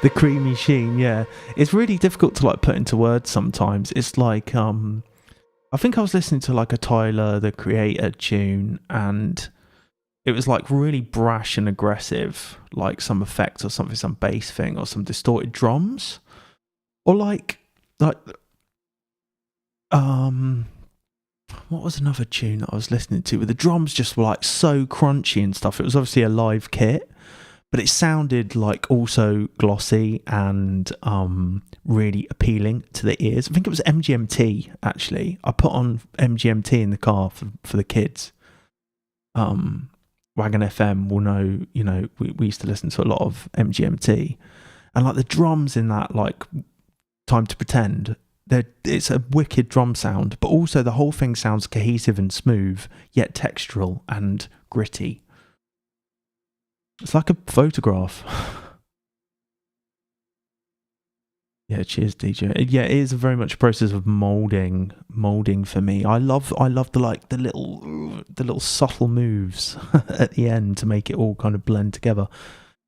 The creamy sheen, yeah. It's really difficult to like put into words sometimes. It's like I think I was listening to like a Tyler the Creator tune and it was like really brash and aggressive, like some effects or something, some bass thing or some distorted drums. Or like what was another tune that I was listening to where the drums just were like so crunchy and stuff. It was obviously a live kit. But it sounded like also glossy and really appealing to the ears. I think it was MGMT, actually. I put on MGMT in the car for the kids. Wagon FM will know, you know, we used to listen to a lot of MGMT. And like the drums in that, like, Time to Pretend, it's a wicked drum sound. But also the whole thing sounds cohesive and smooth, yet textural and gritty. It's like a photograph. Yeah, cheers, DJ. Yeah, it is very much a process of molding for me. I love the little subtle moves at the end to make it all kind of blend together.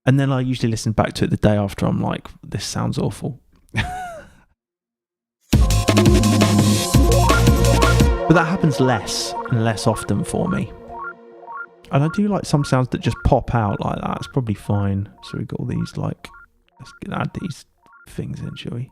And then I usually listen back to it the day after. I'm like, this sounds awful. But that happens less and less often for me. And I do like some sounds that just pop out like that. It's probably fine. So we've got all these, like, let's add these things in, shall we?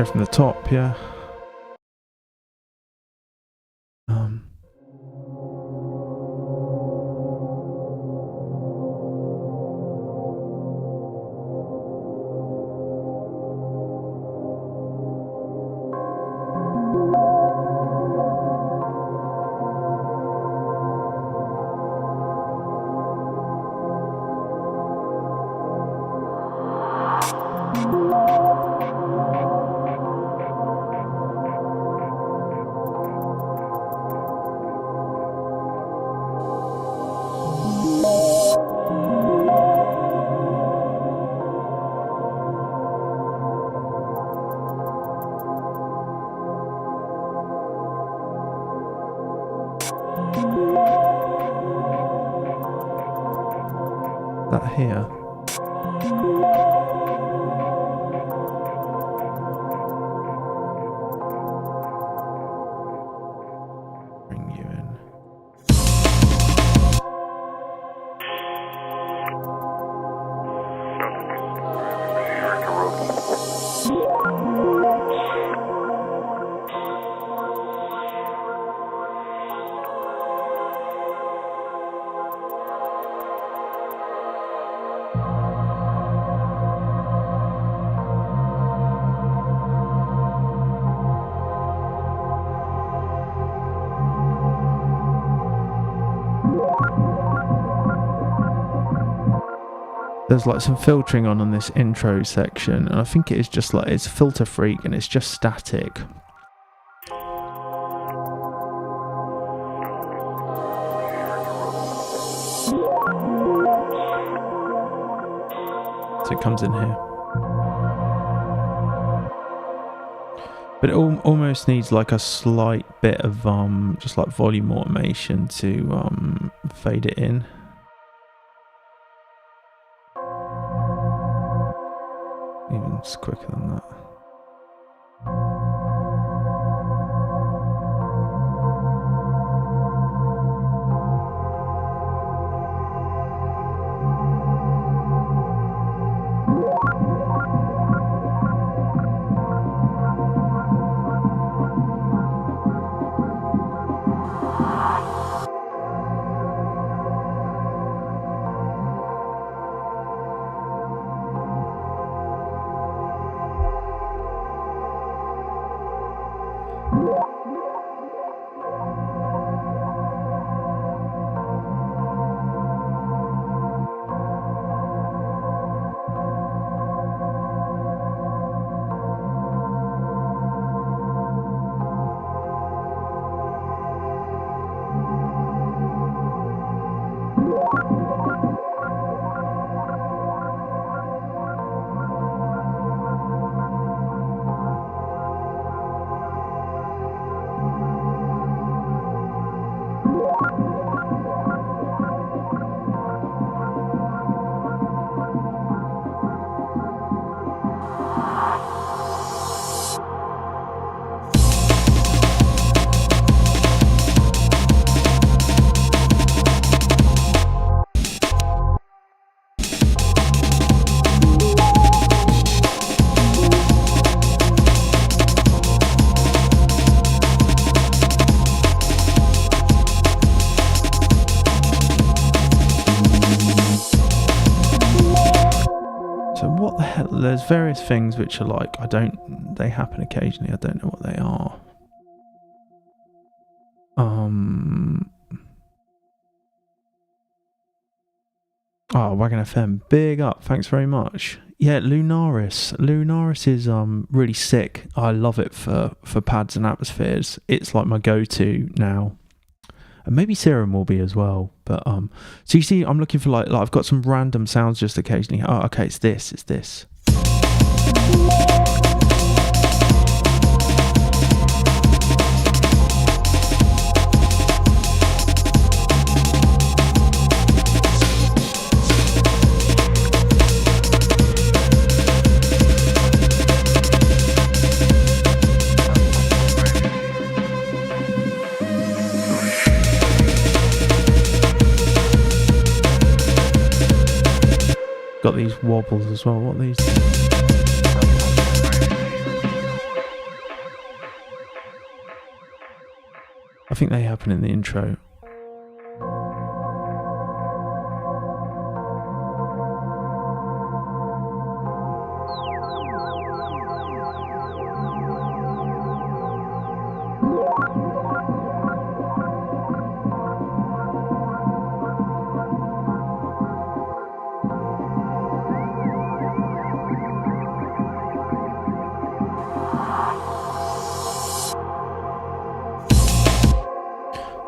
go from the top, yeah. That here. Bring you in. There's like some filtering on this intro section, and I think it is just like it's filter freak and it's just static. So it comes in here. But it almost needs like a slight bit of just like volume automation to fade it in. Even just quicker than that. There's various things which are like, they happen occasionally, I don't know what they are. Oh, Wagon FM, big up, thanks very much. Yeah, Lunaris is really sick. I love it for pads and atmospheres. It's like my go-to now. And maybe Serum will be as well. But so you see, I'm looking for like I've got some random sounds just occasionally. Oh, okay, it's this. Got these wobbles as well. What are these? think they happen in the intro.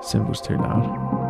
Cymbal's too loud.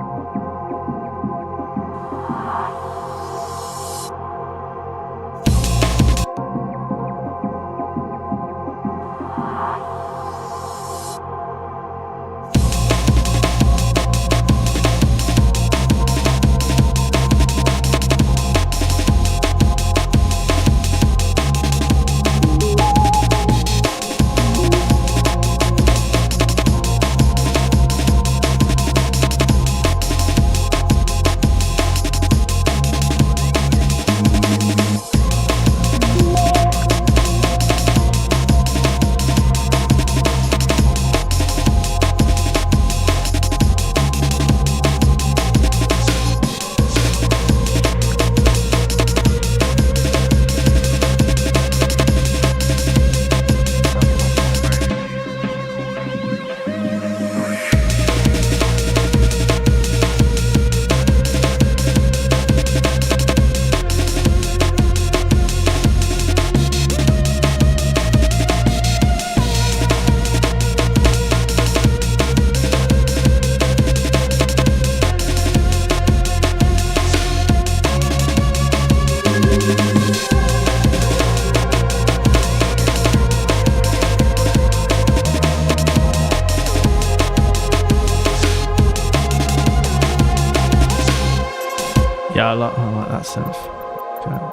Yeah, I like that synth. Yeah.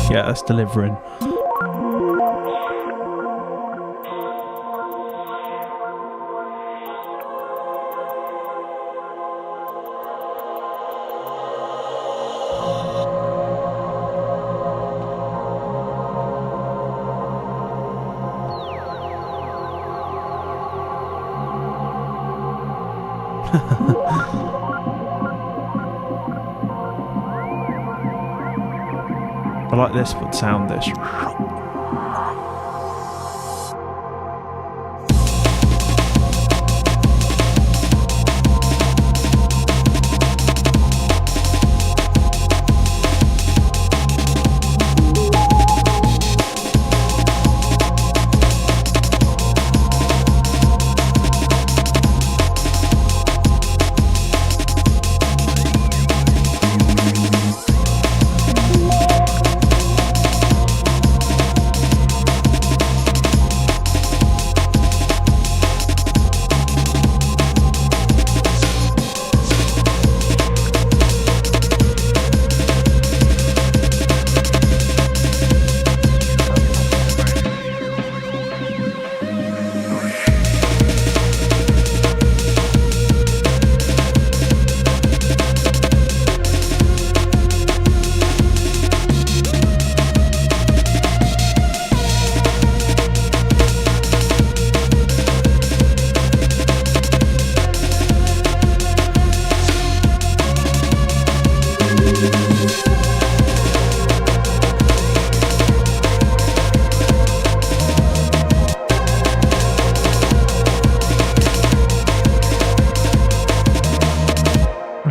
Yeah, that's delivering. I like this, but sound this.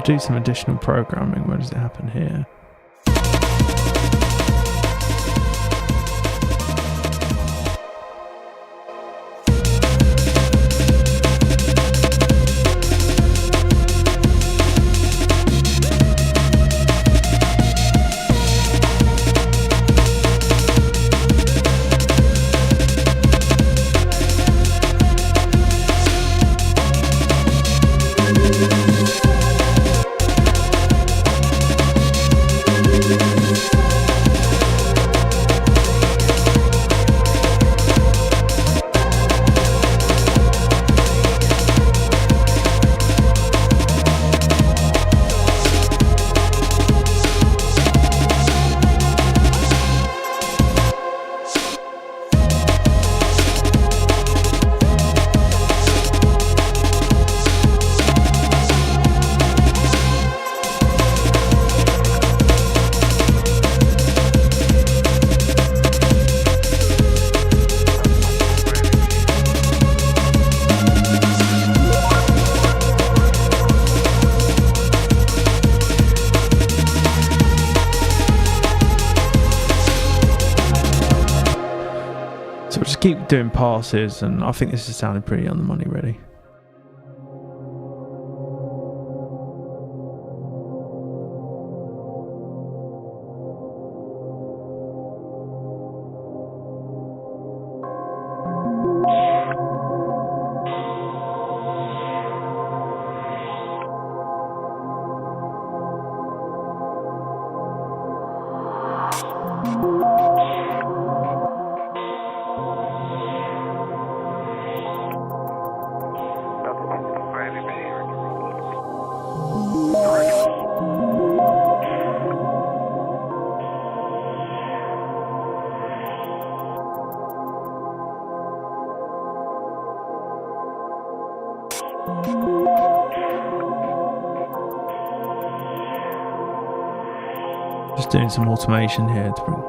Do some additional programming. Where does it happen here? just keep doing passes, and I think this is sounding pretty on the money, really. Just doing some automation here to bring.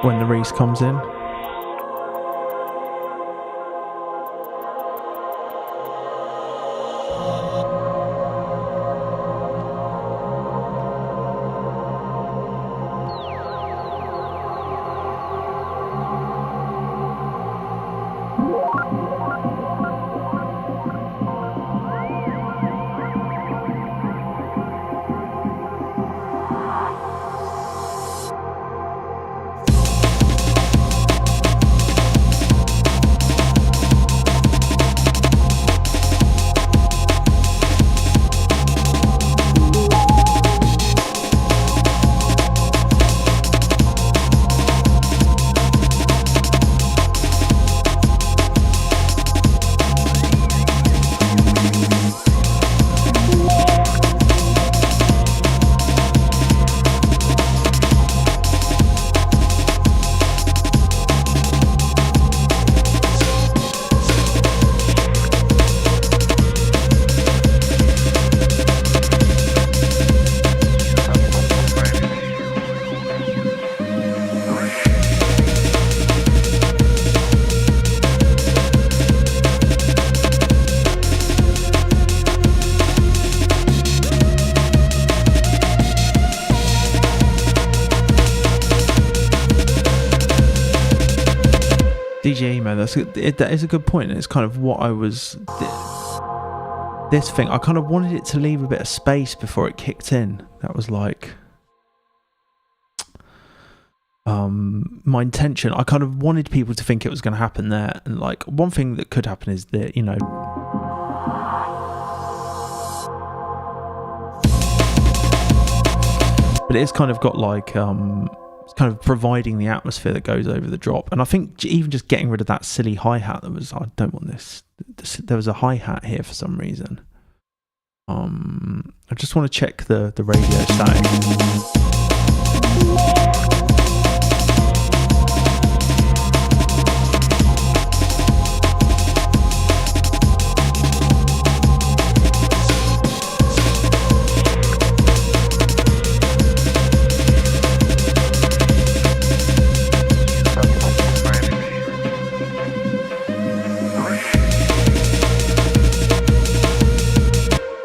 When the Reese comes in. DJ Emo, that is a good point. It's kind of what I was... This thing, I kind of wanted it to leave a bit of space before it kicked in. That was like... my intention. I kind of wanted people to think it was going to happen there. And like, one thing that could happen is that, you know... But it's kind of got like... It's kind of providing the atmosphere that goes over the drop. And I think even just getting rid of that silly hi-hat that was, I don't want this. There was a hi-hat here for some reason. I just want to check the radio static.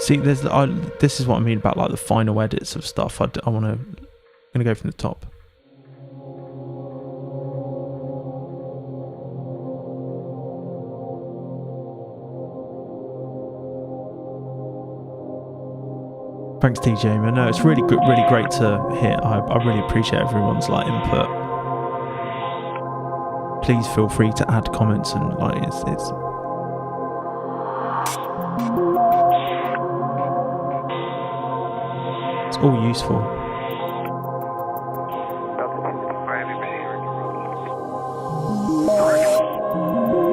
See, this is what I mean about like the final edits of stuff. I'm gonna go from the top. Thanks, TJ. Man, no, it's really good, really great to hear. I really appreciate everyone's like input. Please feel free to add comments and like it's all useful.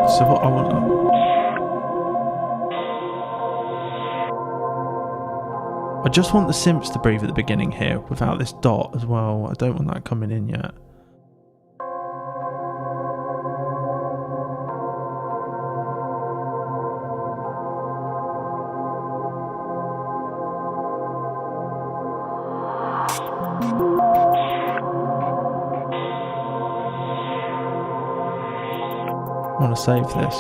So what I want... I just want the synths to breathe at the beginning here without this dot as well. I don't want that coming in yet. I want to save this.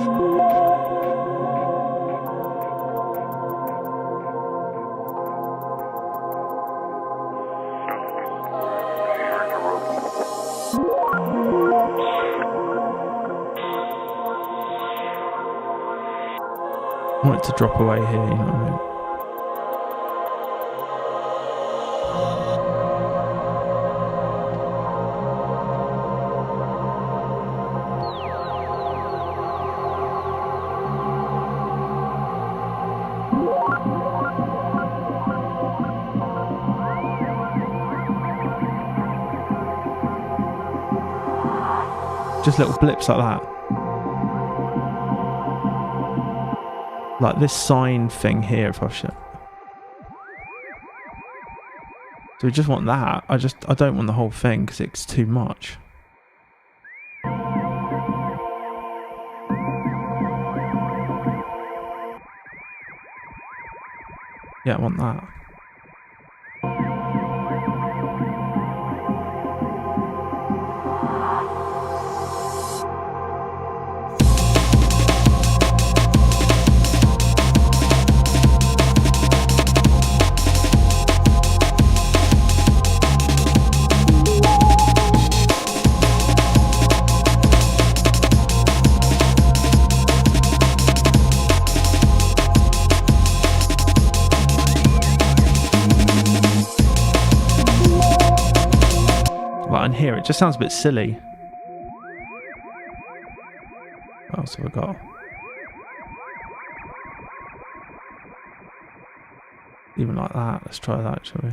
I want it to drop away here, you know what I mean? Just little blips like that. Like this sine thing here, if I should. So we just want that. I don't want the whole thing because it's too much. Yeah, I want that. Here it just sounds a bit silly. What else have I got? Even like that. Let's try that, shall we?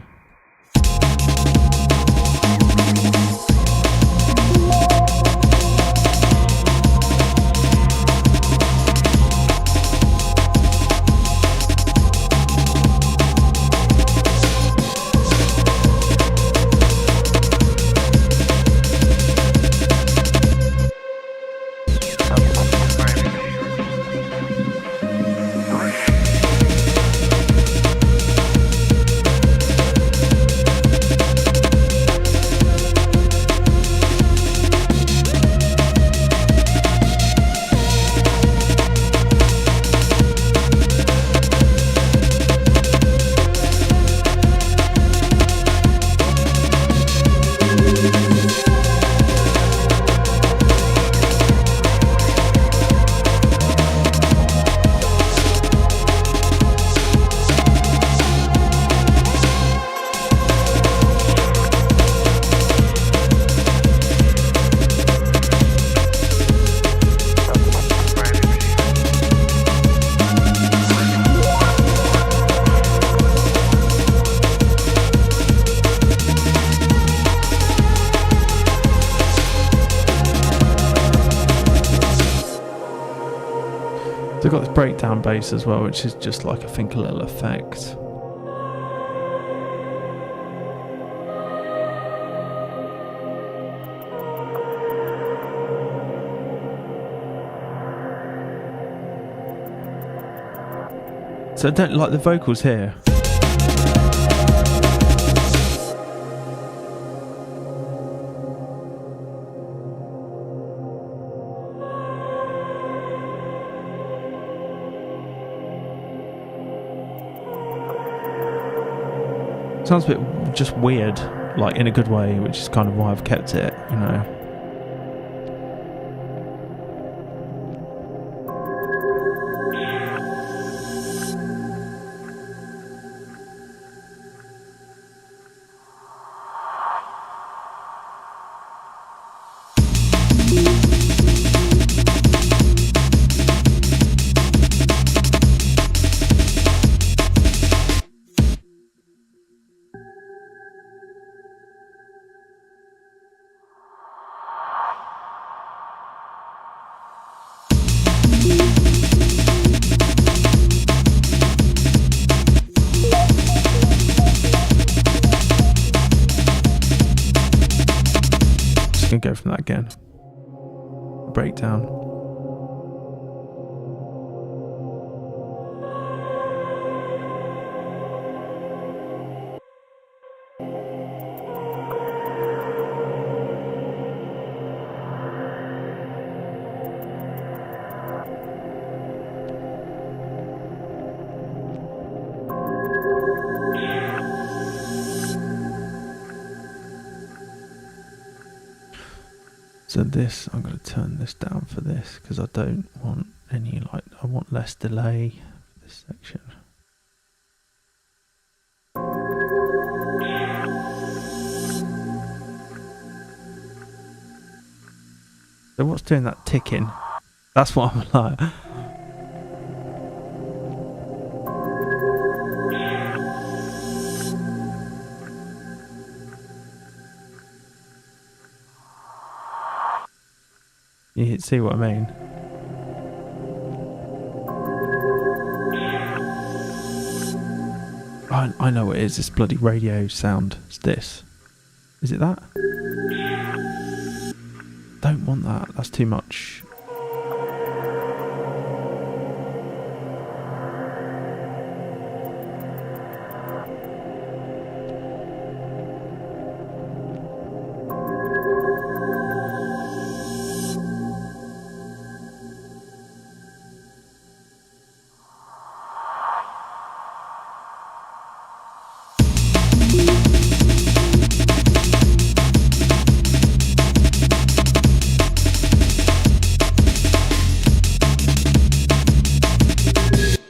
They've got this breakdown bass as well, which is just like, I think, a little effect. So I don't like the vocals here. Sounds a bit just weird, like in a good way, which is kind of why I've kept it, you know. Go from that again. Breakdown. So this, I'm going to turn this down for this because I don't want any, like, I want less delay for this section. So what's doing that ticking? That's what I'm like. You see what I mean? I know what it is. This bloody radio sound. It's this. Is it that? Don't want that. That's too much.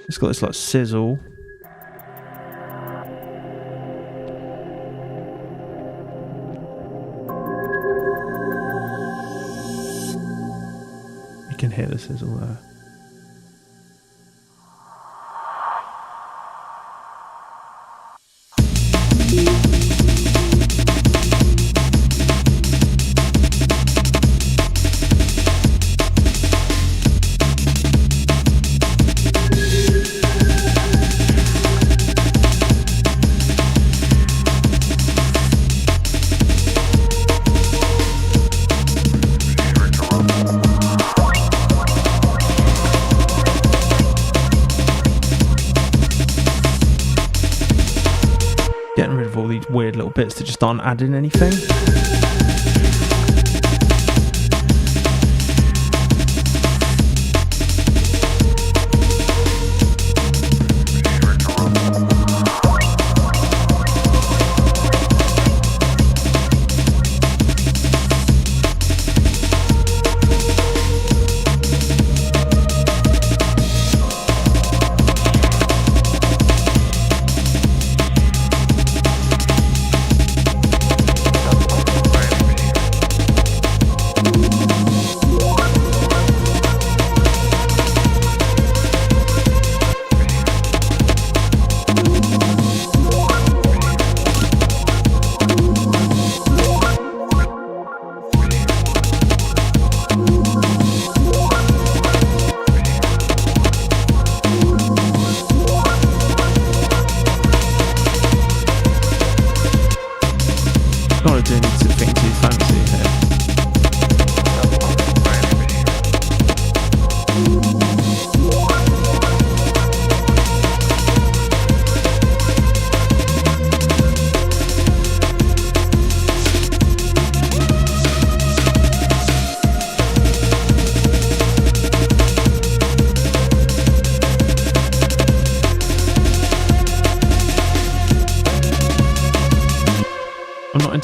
It's got this like sizzle. You can hear the sizzle there. Weird little bits that just aren't adding anything.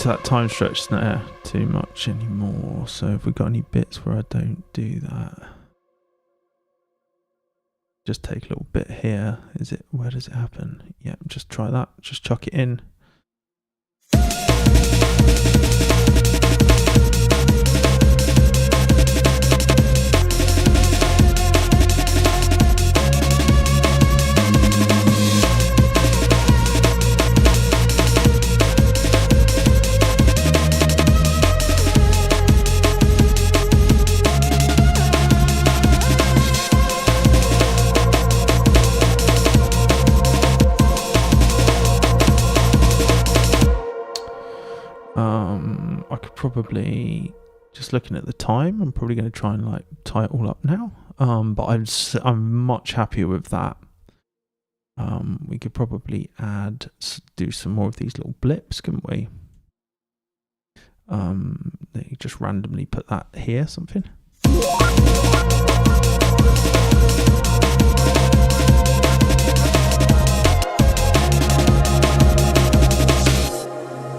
That time stretch snare too much anymore, so have we got any bits where I don't do that? Just take a little bit here. Is it, where does it happen? Yeah, just try that, just chuck it in. I could probably, just looking at the time, I'm probably going to try and like tie it all up now. But I'm much happier with that. We could probably do some more of these little blips, couldn't we? You just randomly put that here, something.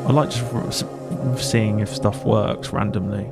I like just seeing if stuff works randomly.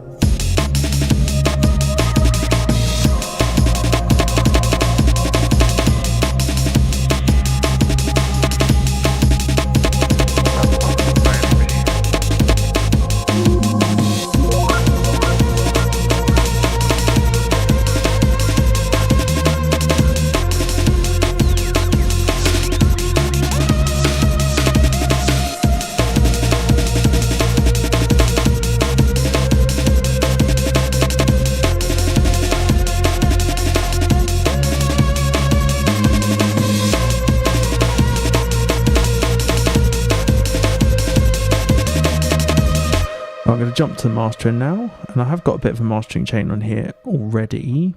going to jump to the mastering now, and I have got a bit of a mastering chain on here already.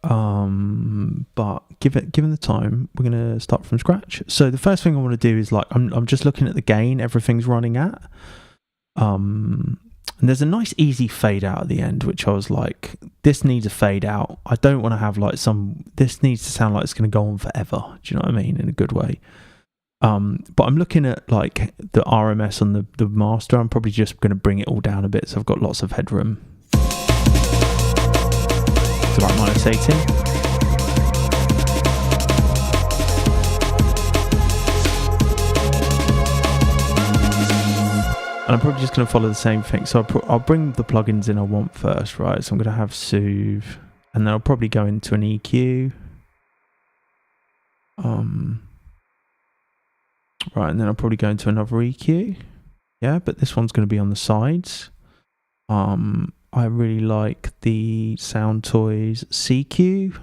But given the time, we're going to start from scratch. So the first thing I want to do is like I'm just looking at the gain everything's running at. And there's a nice easy fade out at the end, which I was like, this needs a fade out. I don't want to have like this needs to sound like it's going to go on forever. Do you know what I mean? In a good way. But I'm looking at like the RMS on the master. I'm probably just going to bring it all down a bit, so I've got lots of headroom. To like -18. And I'm probably just going to follow the same thing. So I'll bring the plugins in I want first, right? So I'm going to have Soothe, and then I'll probably go into an EQ. Right, and then I'll probably go into another EQ. Yeah, but this one's going to be on the sides. I really like the Soundtoys CQ,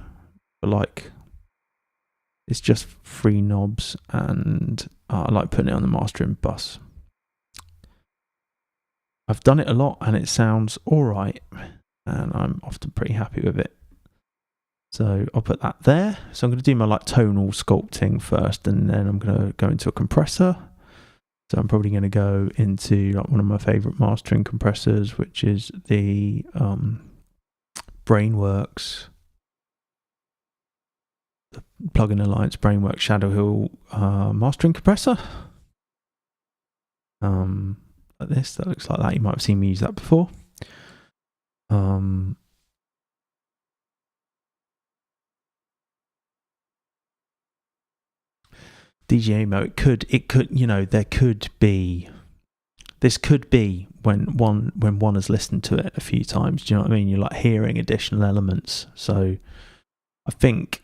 but like it's just 3 knobs, and I like putting it on the mastering bus. I've done it a lot and it sounds alright, and I'm often pretty happy with it. So I'll put that there. So I'm going to do my like tonal sculpting first, and then I'm going to go into a compressor. So I'm probably going to go into like one of my favourite mastering compressors, which is the Brainworks, the Plugin Alliance Brainworks Shadow Hill mastering compressor. Like this, that looks like that. You might have seen me use that before. DJMO, it could, you know, this could be when one has listened to it a few times. Do you know what I mean? You're like hearing additional elements. So I think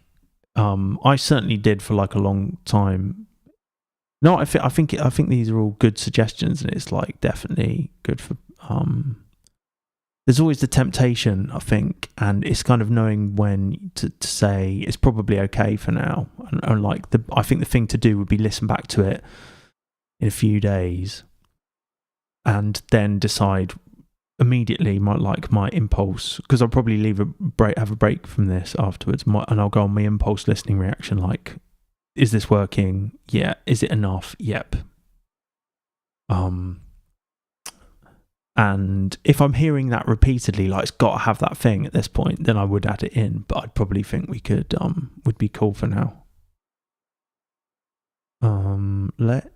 I certainly did for like a long time. No, I think these are all good suggestions, and it's like definitely good for. There's always the temptation, I think, and it's kind of knowing when to say it's probably okay for now. And like I think the thing to do would be listen back to it in a few days, and then decide immediately my impulse, because I'll probably have a break from this afterwards, and I'll go on my impulse listening reaction. Like, is this working? Yeah. Is it enough? Yep. And if I'm hearing that repeatedly, like it's got to have that thing at this point, then I would add it in. But I'd probably think we could would be cool for now.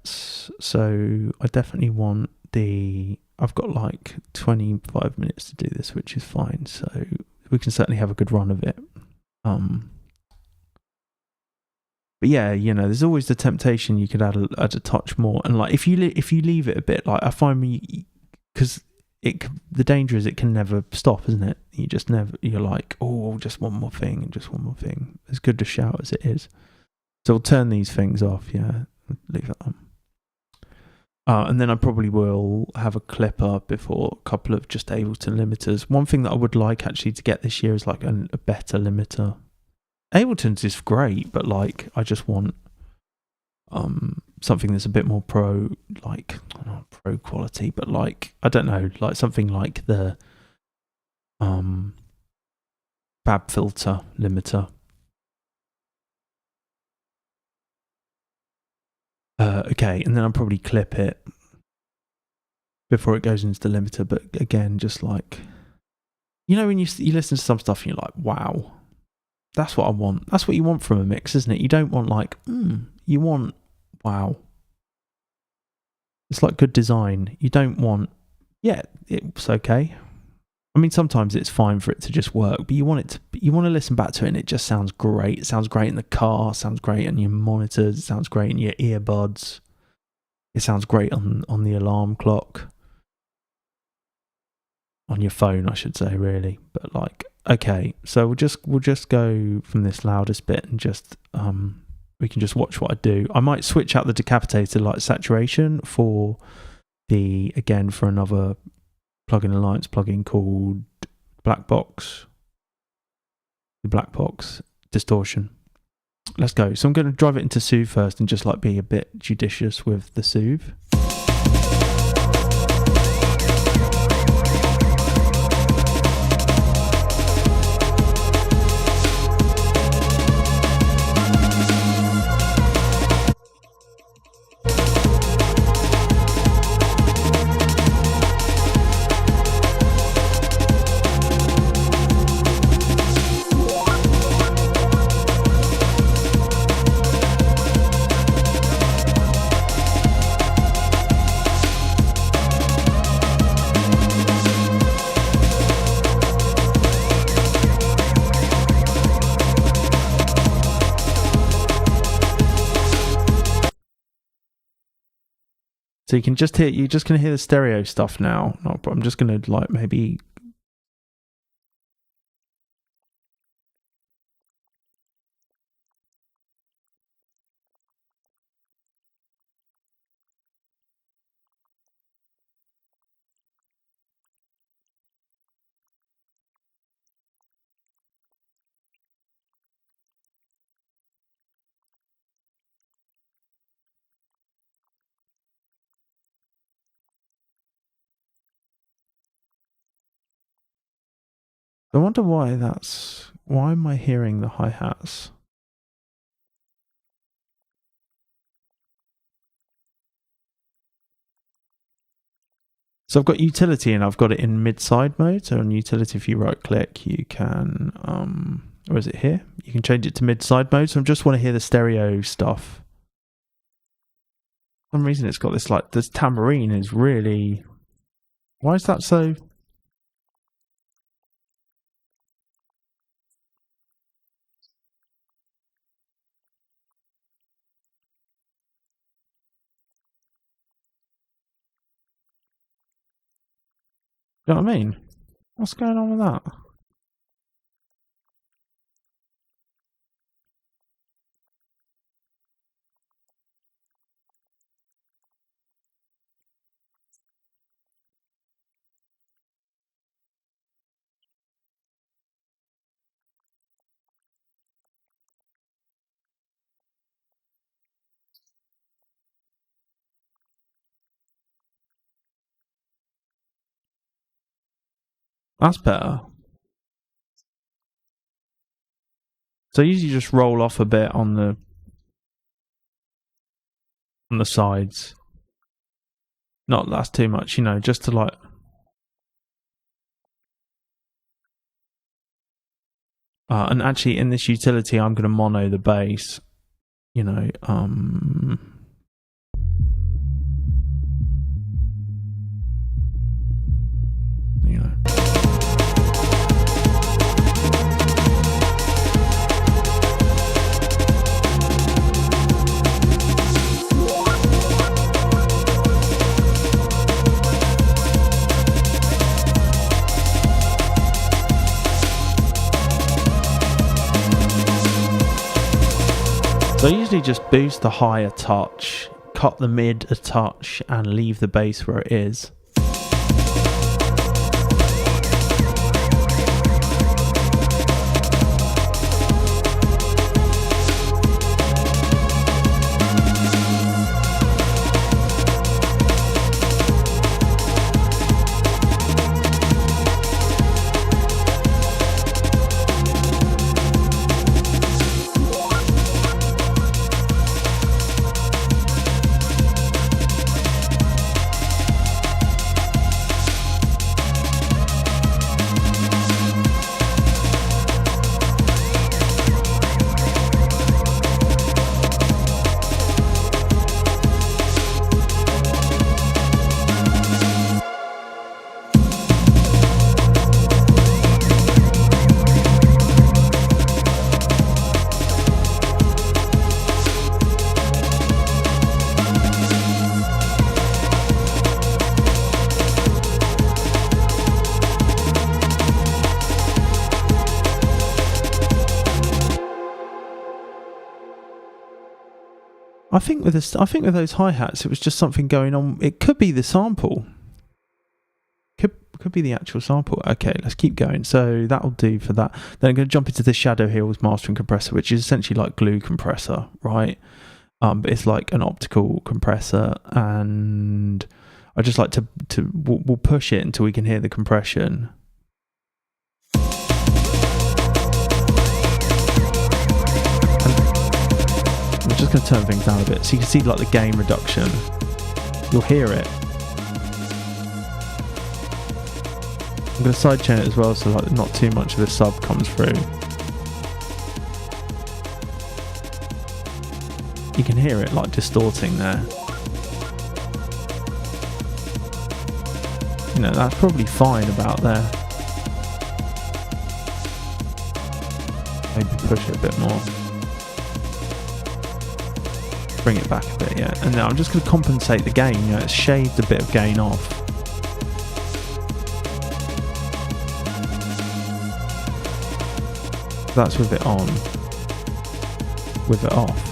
So I definitely want I've got like 25 minutes to do this, which is fine. So we can certainly have a good run of it. But yeah, you know, there's always the temptation you could add a touch more. And like if you leave it a bit, like I find because the danger is it can never stop, isn't it? You're like, oh, just one more thing and just one more thing. As good to shout as it is. So I'll turn these things off, yeah. Leave it on. And then I probably will have a clipper before a couple of just Ableton limiters. One thing that I would like actually to get this year is like a better limiter. Ableton's is great, but like I just want something that's a bit more pro, like not pro quality, but like I don't know, like something like the Fab Filter limiter. Okay, and then I'll probably clip it before it goes into the limiter. But again, just like, you know, when you listen to some stuff and you're like, wow, that's what I want. That's what you want from a mix, isn't it? You don't want like, you want, wow. It's like good design. You don't want, yeah, it's okay. I mean, sometimes it's fine for it to just work, but you want to listen back to it and it just sounds great. It sounds great in the car, sounds great on your monitors, it sounds great in your earbuds. It sounds great on the alarm clock. On your phone, I should say, really. But like, okay, so we'll just go from this loudest bit and just we can just watch what I do. I might switch out the decapitated light saturation for another Plugin Alliance plugin called Black Box. The Black Box distortion. Let's go. So I'm going to drive it into Soothe first and just like be a bit judicious with the Soothe. So you're just gonna hear the stereo stuff now. No, but I'm just gonna like maybe. I wonder why am I hearing the hi-hats? So I've got utility and I've got it in mid-side mode. So on utility, if you right click, you can, or is it here? You can change it to mid-side mode. So I just want to hear the stereo stuff. For some reason it's got this like, this tambourine is really, why is that so? You know what I mean? What's going on with that? That's better. So I usually just roll off a bit on the sides. Not that's too much, you know, just to like. And actually, in this utility, I'm going to mono the bass. You know, you know. So I usually just boost the high a touch, cut the mid a touch, and leave the bass where it is. I think with those hi-hats, it was just something going on. It could be the sample. Could be the actual sample. Okay, let's keep going. So that'll do for that. Then I'm going to jump into the Shadow Hills mastering compressor, which is essentially like glue compressor, right? But it's like an optical compressor, and I just like to we'll push it until we can hear the compression. I'm just going to turn things down a bit so you can see like the gain reduction. You'll hear it. I'm going to sidechain it as well so like not too much of the sub comes through. You can hear it like distorting there. You know, that's probably fine about there. Maybe push it a bit more. Bring it back a bit, yeah. And now I'm just going to compensate the gain. You know, it's shaved a bit of gain off. That's with it on. With it off.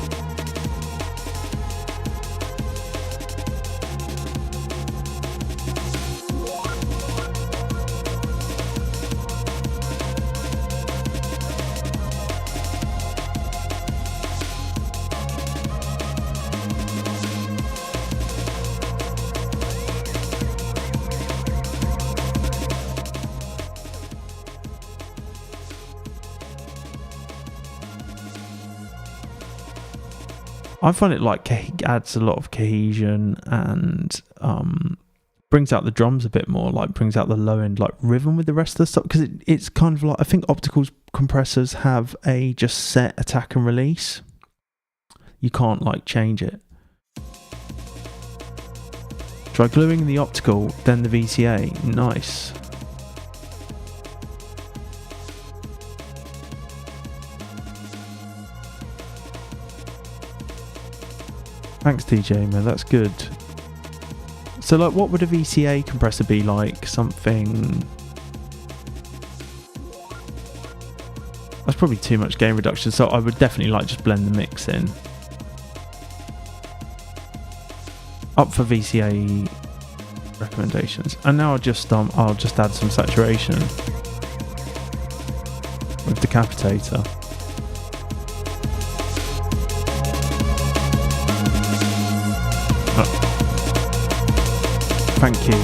I find it like adds a lot of cohesion and brings out the drums a bit more, like brings out the low end like rhythm with the rest of the stuff, because it's kind of like, I think optical compressors have a just set attack and release. You can't like change it. Try gluing the optical, then the VCA. Nice. Thanks, DJ, man. That's good. So, like, what would a VCA compressor be like? Something... That's probably too much gain reduction, so I would definitely, like, just blend the mix in. Up for VCA recommendations. And now I'll just add some saturation with Decapitator. Thank you.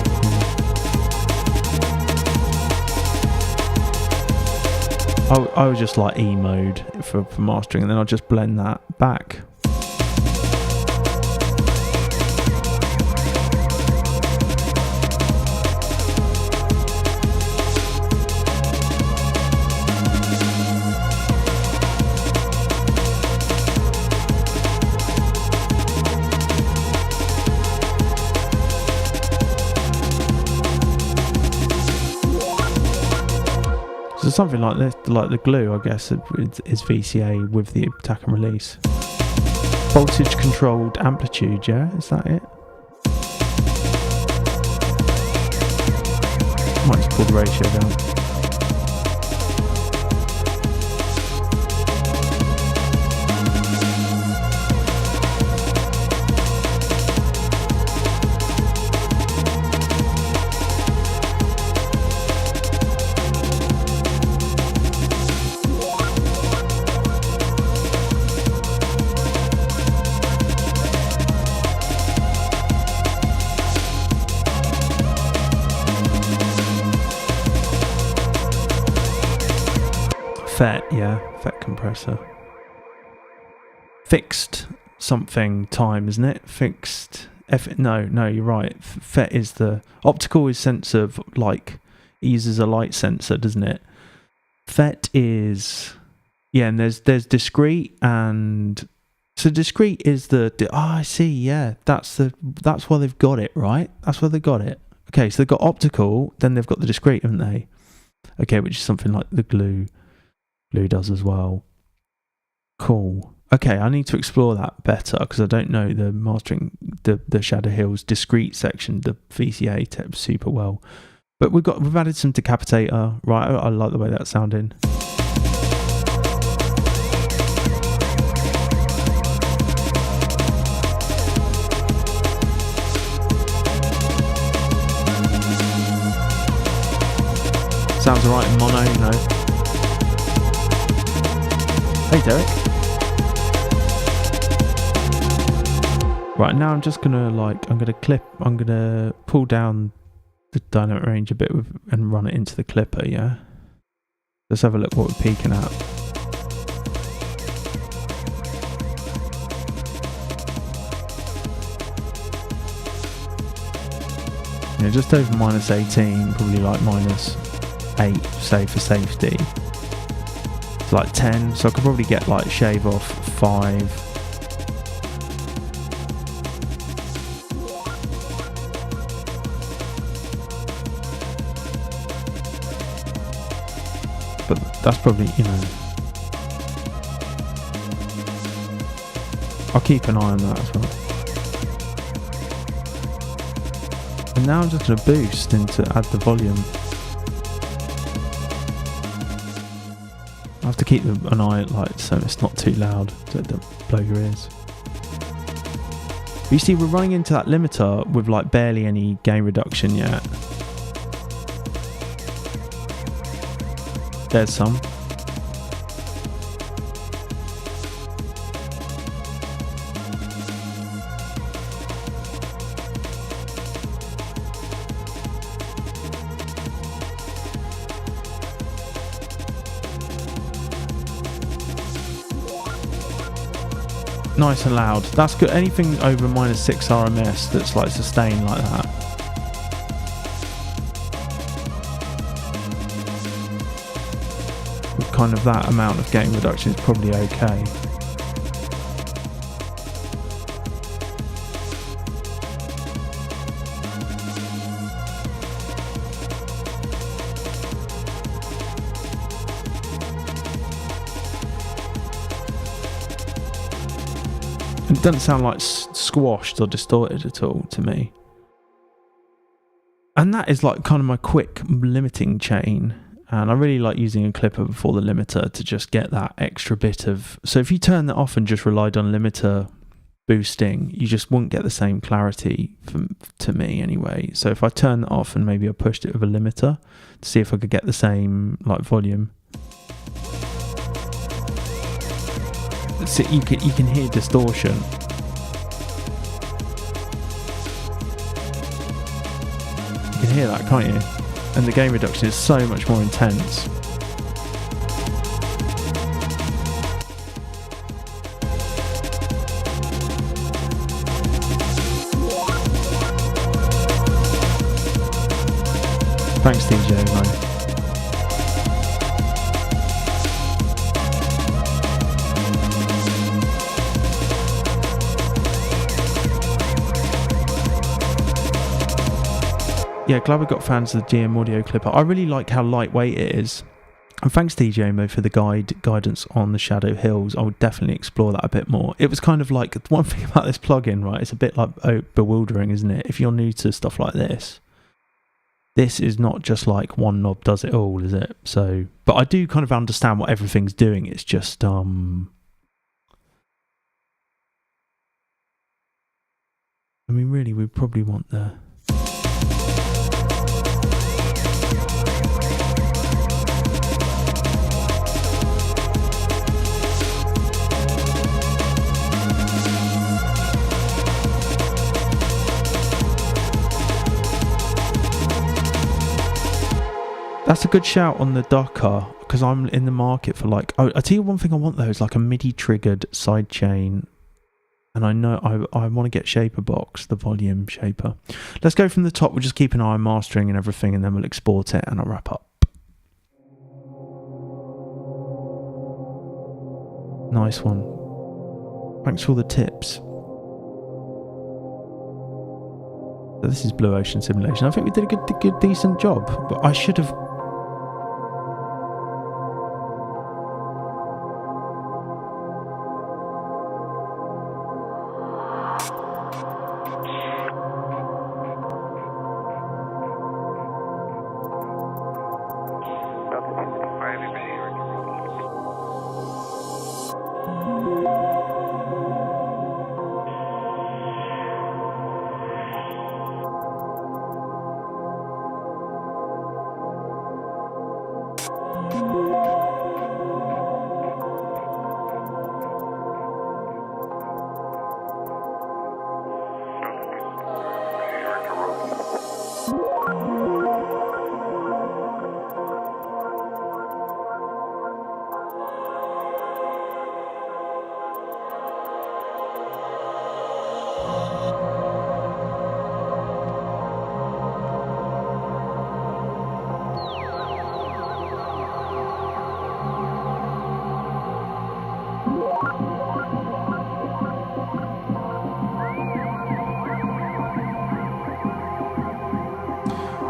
I would just like E mode for mastering, and then I'll just blend that back. So something like this, like the glue, I guess, is VCA with the attack and release. Voltage controlled amplitude, yeah? Is that it? Might just pull the ratio down. FET, yeah, FET compressor. Fixed something time, isn't it? Fixed no, you're right. FET is the optical is sensor, like it uses a light sensor, doesn't it? FET is, yeah, and there's discrete, and so discrete is I see, yeah, that's why they've got it, right? That's why they got it. Okay, so they've got optical, then they've got the discrete, haven't they? Okay, which is something like the glue does as well. Cool. Okay, I need to explore that better because I don't know the mastering the Shadow Hills discrete section, the VCA tip super well. But we've added some Decapitator, right? I like the way that's sounding. Sounds alright in mono, you know. Hey Derek. Right, now I'm just gonna I'm gonna pull down the dynamic range a bit and run it into the clipper, yeah? Let's have a look what we're peaking at. Yeah, just over -18, probably like -8, say for safety. It's like 10, so I could probably get shave off 5. But that's probably, I'll keep an eye on that as well. And now I'm just going to boost into add the volume. I have to keep an eye like so it's not too loud, so it don't blow your ears. But you see, we're running into that limiter with like barely any gain reduction yet. There's some. Nice and loud. That's good. Anything over -6 RMS that's like sustained like that. With kind of that amount of gain reduction is probably okay. It doesn't sound like squashed or distorted at all to me. And that is like kind of my quick limiting chain. And I really like using a clipper before the limiter to just get that extra bit of... So if you turn that off and just relied on limiter boosting, you just wouldn't get the same clarity to me anyway. So if I turn that off and maybe I pushed it with a limiter to see if I could get the same like volume. So you can hear distortion. You can hear that, can't you? And the gain reduction is so much more intense. Thanks, DJ, man. Yeah, glad we got fans of the GM Audio Clipper. I really like how lightweight it is. And thanks DJ Mo for the guidance on the Shadow Hills. I would definitely explore that a bit more. It was kind of like, one thing about this plugin, right, it's a bit like bewildering, isn't it? If you're new to stuff like this is not just like one knob does it all, is it? So, but I do kind of understand what everything's doing. It's just, I mean, really, we probably want the... That's a good shout on the Docker, because I'm in the market for like... Oh, I tell you one thing I want though is like a MIDI triggered sidechain. And I know I want to get Shaper Box, the volume shaper. Let's go from the top. We'll just keep an eye on mastering and everything, and then we'll export it and I'll wrap up. Nice one. Thanks for all the tips. So this is Blue Ocean Simulation. I think we did a good decent job, but I should have...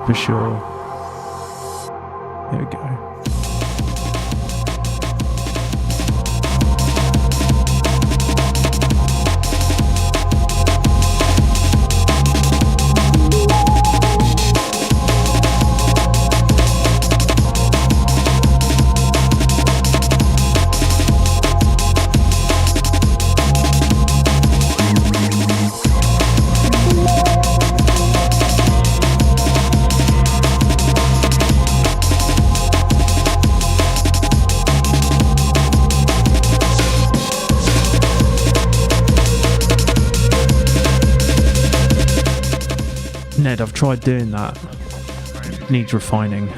For sure. There we go. Ned, I've tried doing that. Needs refining.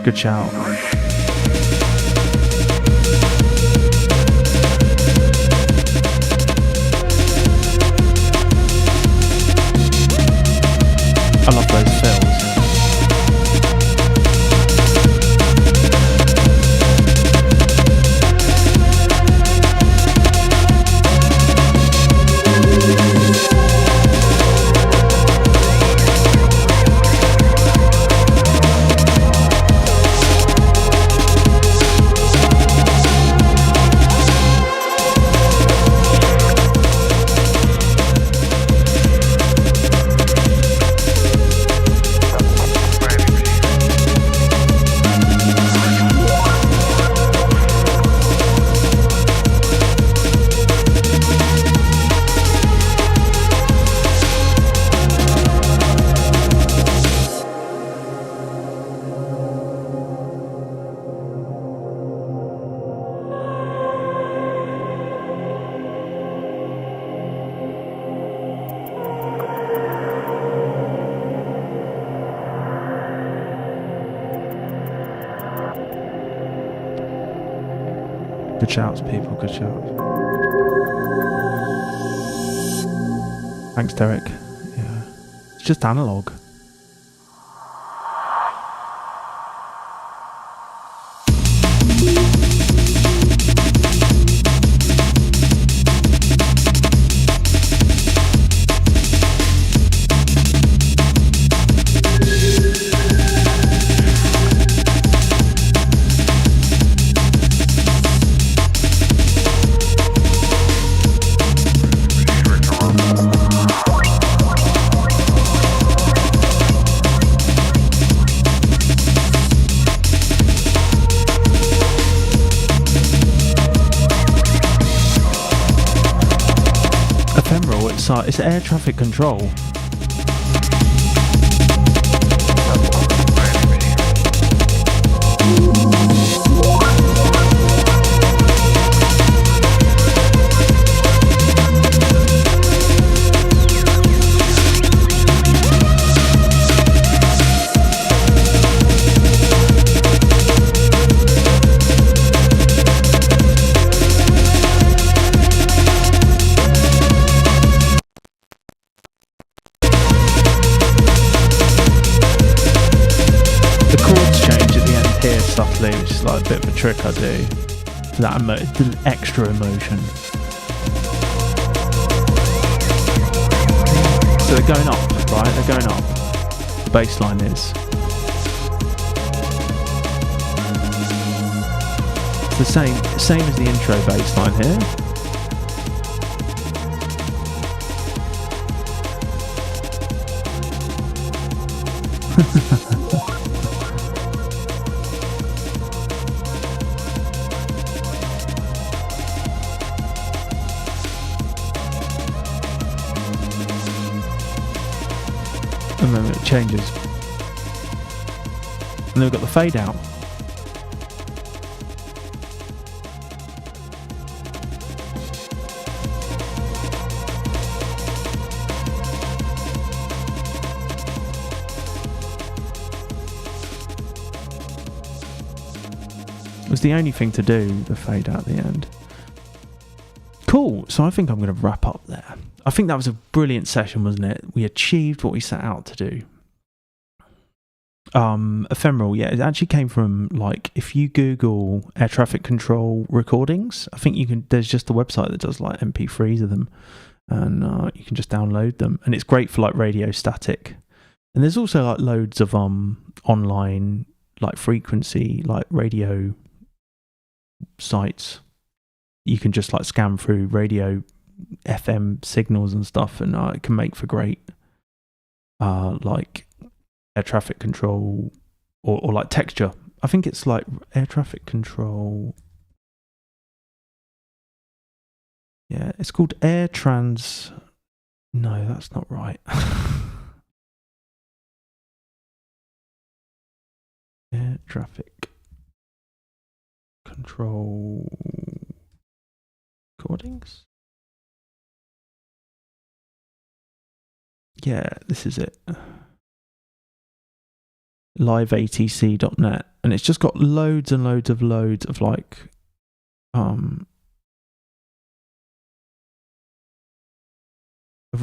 Good shout. I love those fills. Good shouts, people, good shouts. Thanks, Derek. Yeah. It's just analog. It's air traffic control. Which is like a bit of a trick I do. That the extra emotion. So they're going up, right? They're going up. The bass line is. It's the same as the intro bass line here. And then it changes. And then we've got the fade out. It was the only thing to do, the fade out at the end. Cool, so I think I'm going to wrap up there. I think that was a brilliant session, wasn't it? We achieved what we set out to do. Ephemeral, yeah, it actually came from, like, if you Google air traffic control recordings, I think you can, there's just a website that does like MP3s of them, and you can just download them, and it's great for like radio static. And there's also like loads of online like frequency, like radio sites. You can just like scan through radio FM signals and stuff, and it can make for great like air traffic control or like texture. I think it's like air traffic control. Yeah, it's called air trans. No, that's not right. Air traffic control recordings. Yeah, this is it. liveatc.net, and it's just got loads and loads of like of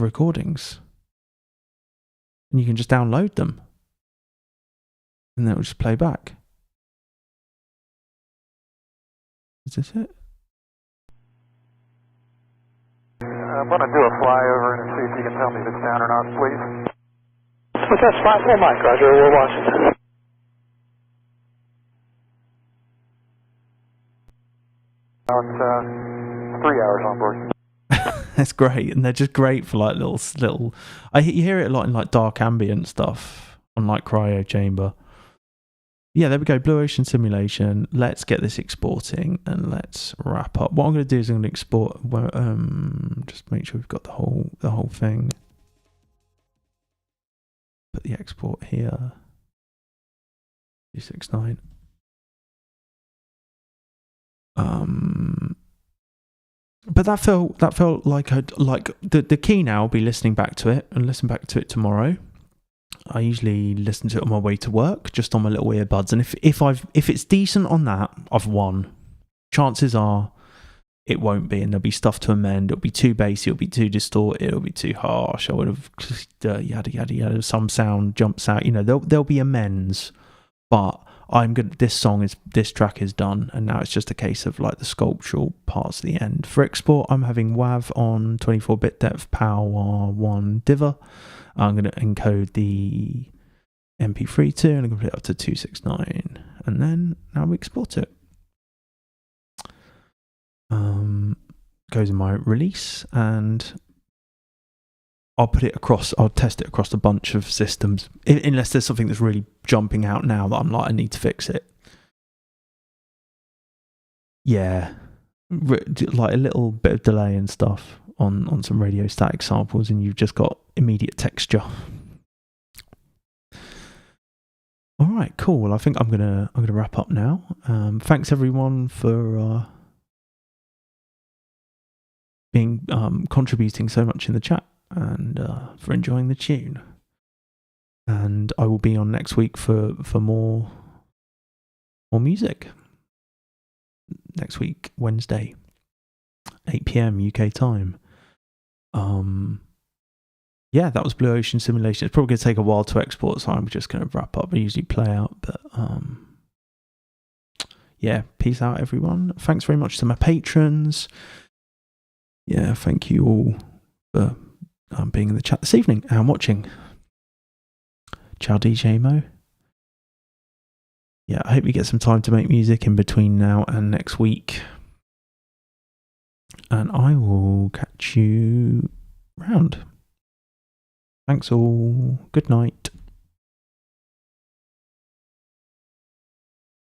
recordings, and you can just download them and then it'll just play back. Is this it? I'm going to do a flyover and see if you can tell me if it's down or not, please. What's that spot for, Mike? Roger, we're watching. Now it's 3 hours on board. That's great, and they're just great for like little. You hear it a lot in like dark ambient stuff on like Cryo Chamber. Yeah, there we go. Blue Ocean Simulation. Let's get this exporting and let's wrap up. What I'm going to do is I'm going to export. Just make sure we've got the whole thing. Put the export here. 269. But that felt like the key now. I'll be listening back to it and listen back to it tomorrow. I usually listen to it on my way to work, just on my little earbuds. And if it's decent on that, I've won. Chances are it won't be, and there'll be stuff to amend. It'll be too bassy, it'll be too distorted, it'll be too harsh. I would have yada yada yada. Some sound jumps out. There'll be amends. But this track is done, and now it's just a case of like the sculptural parts at the end. For export, I'm having WAV on 24-bit depth, PAL 1 diver. I'm going to encode the MP3 to, and I'm going to put it up to 269, and then now we export it. Goes in my release, and I'll test it across a bunch of systems, unless there's something that's really jumping out now that I'm like, I need to fix it. Yeah, like a little bit of delay and stuff on some radio static samples, and you've just got immediate texture. All right, cool. Well, I think I'm gonna wrap up now. Thanks everyone for being contributing so much in the chat, and for enjoying the tune. And I will be on next week for more music. Next week, Wednesday, 8 PM UK time. Yeah, that was Blue Ocean Simulation. It's probably going to take a while to export, so I'm just going to wrap up. I usually play out, but yeah, peace out, everyone. Thanks very much to my patrons. Yeah, thank you all for being in the chat this evening and watching. Ciao, DJ Mo. Yeah, I hope you get some time to make music in between now and next week. And I will catch you round. Thanks all. Good night.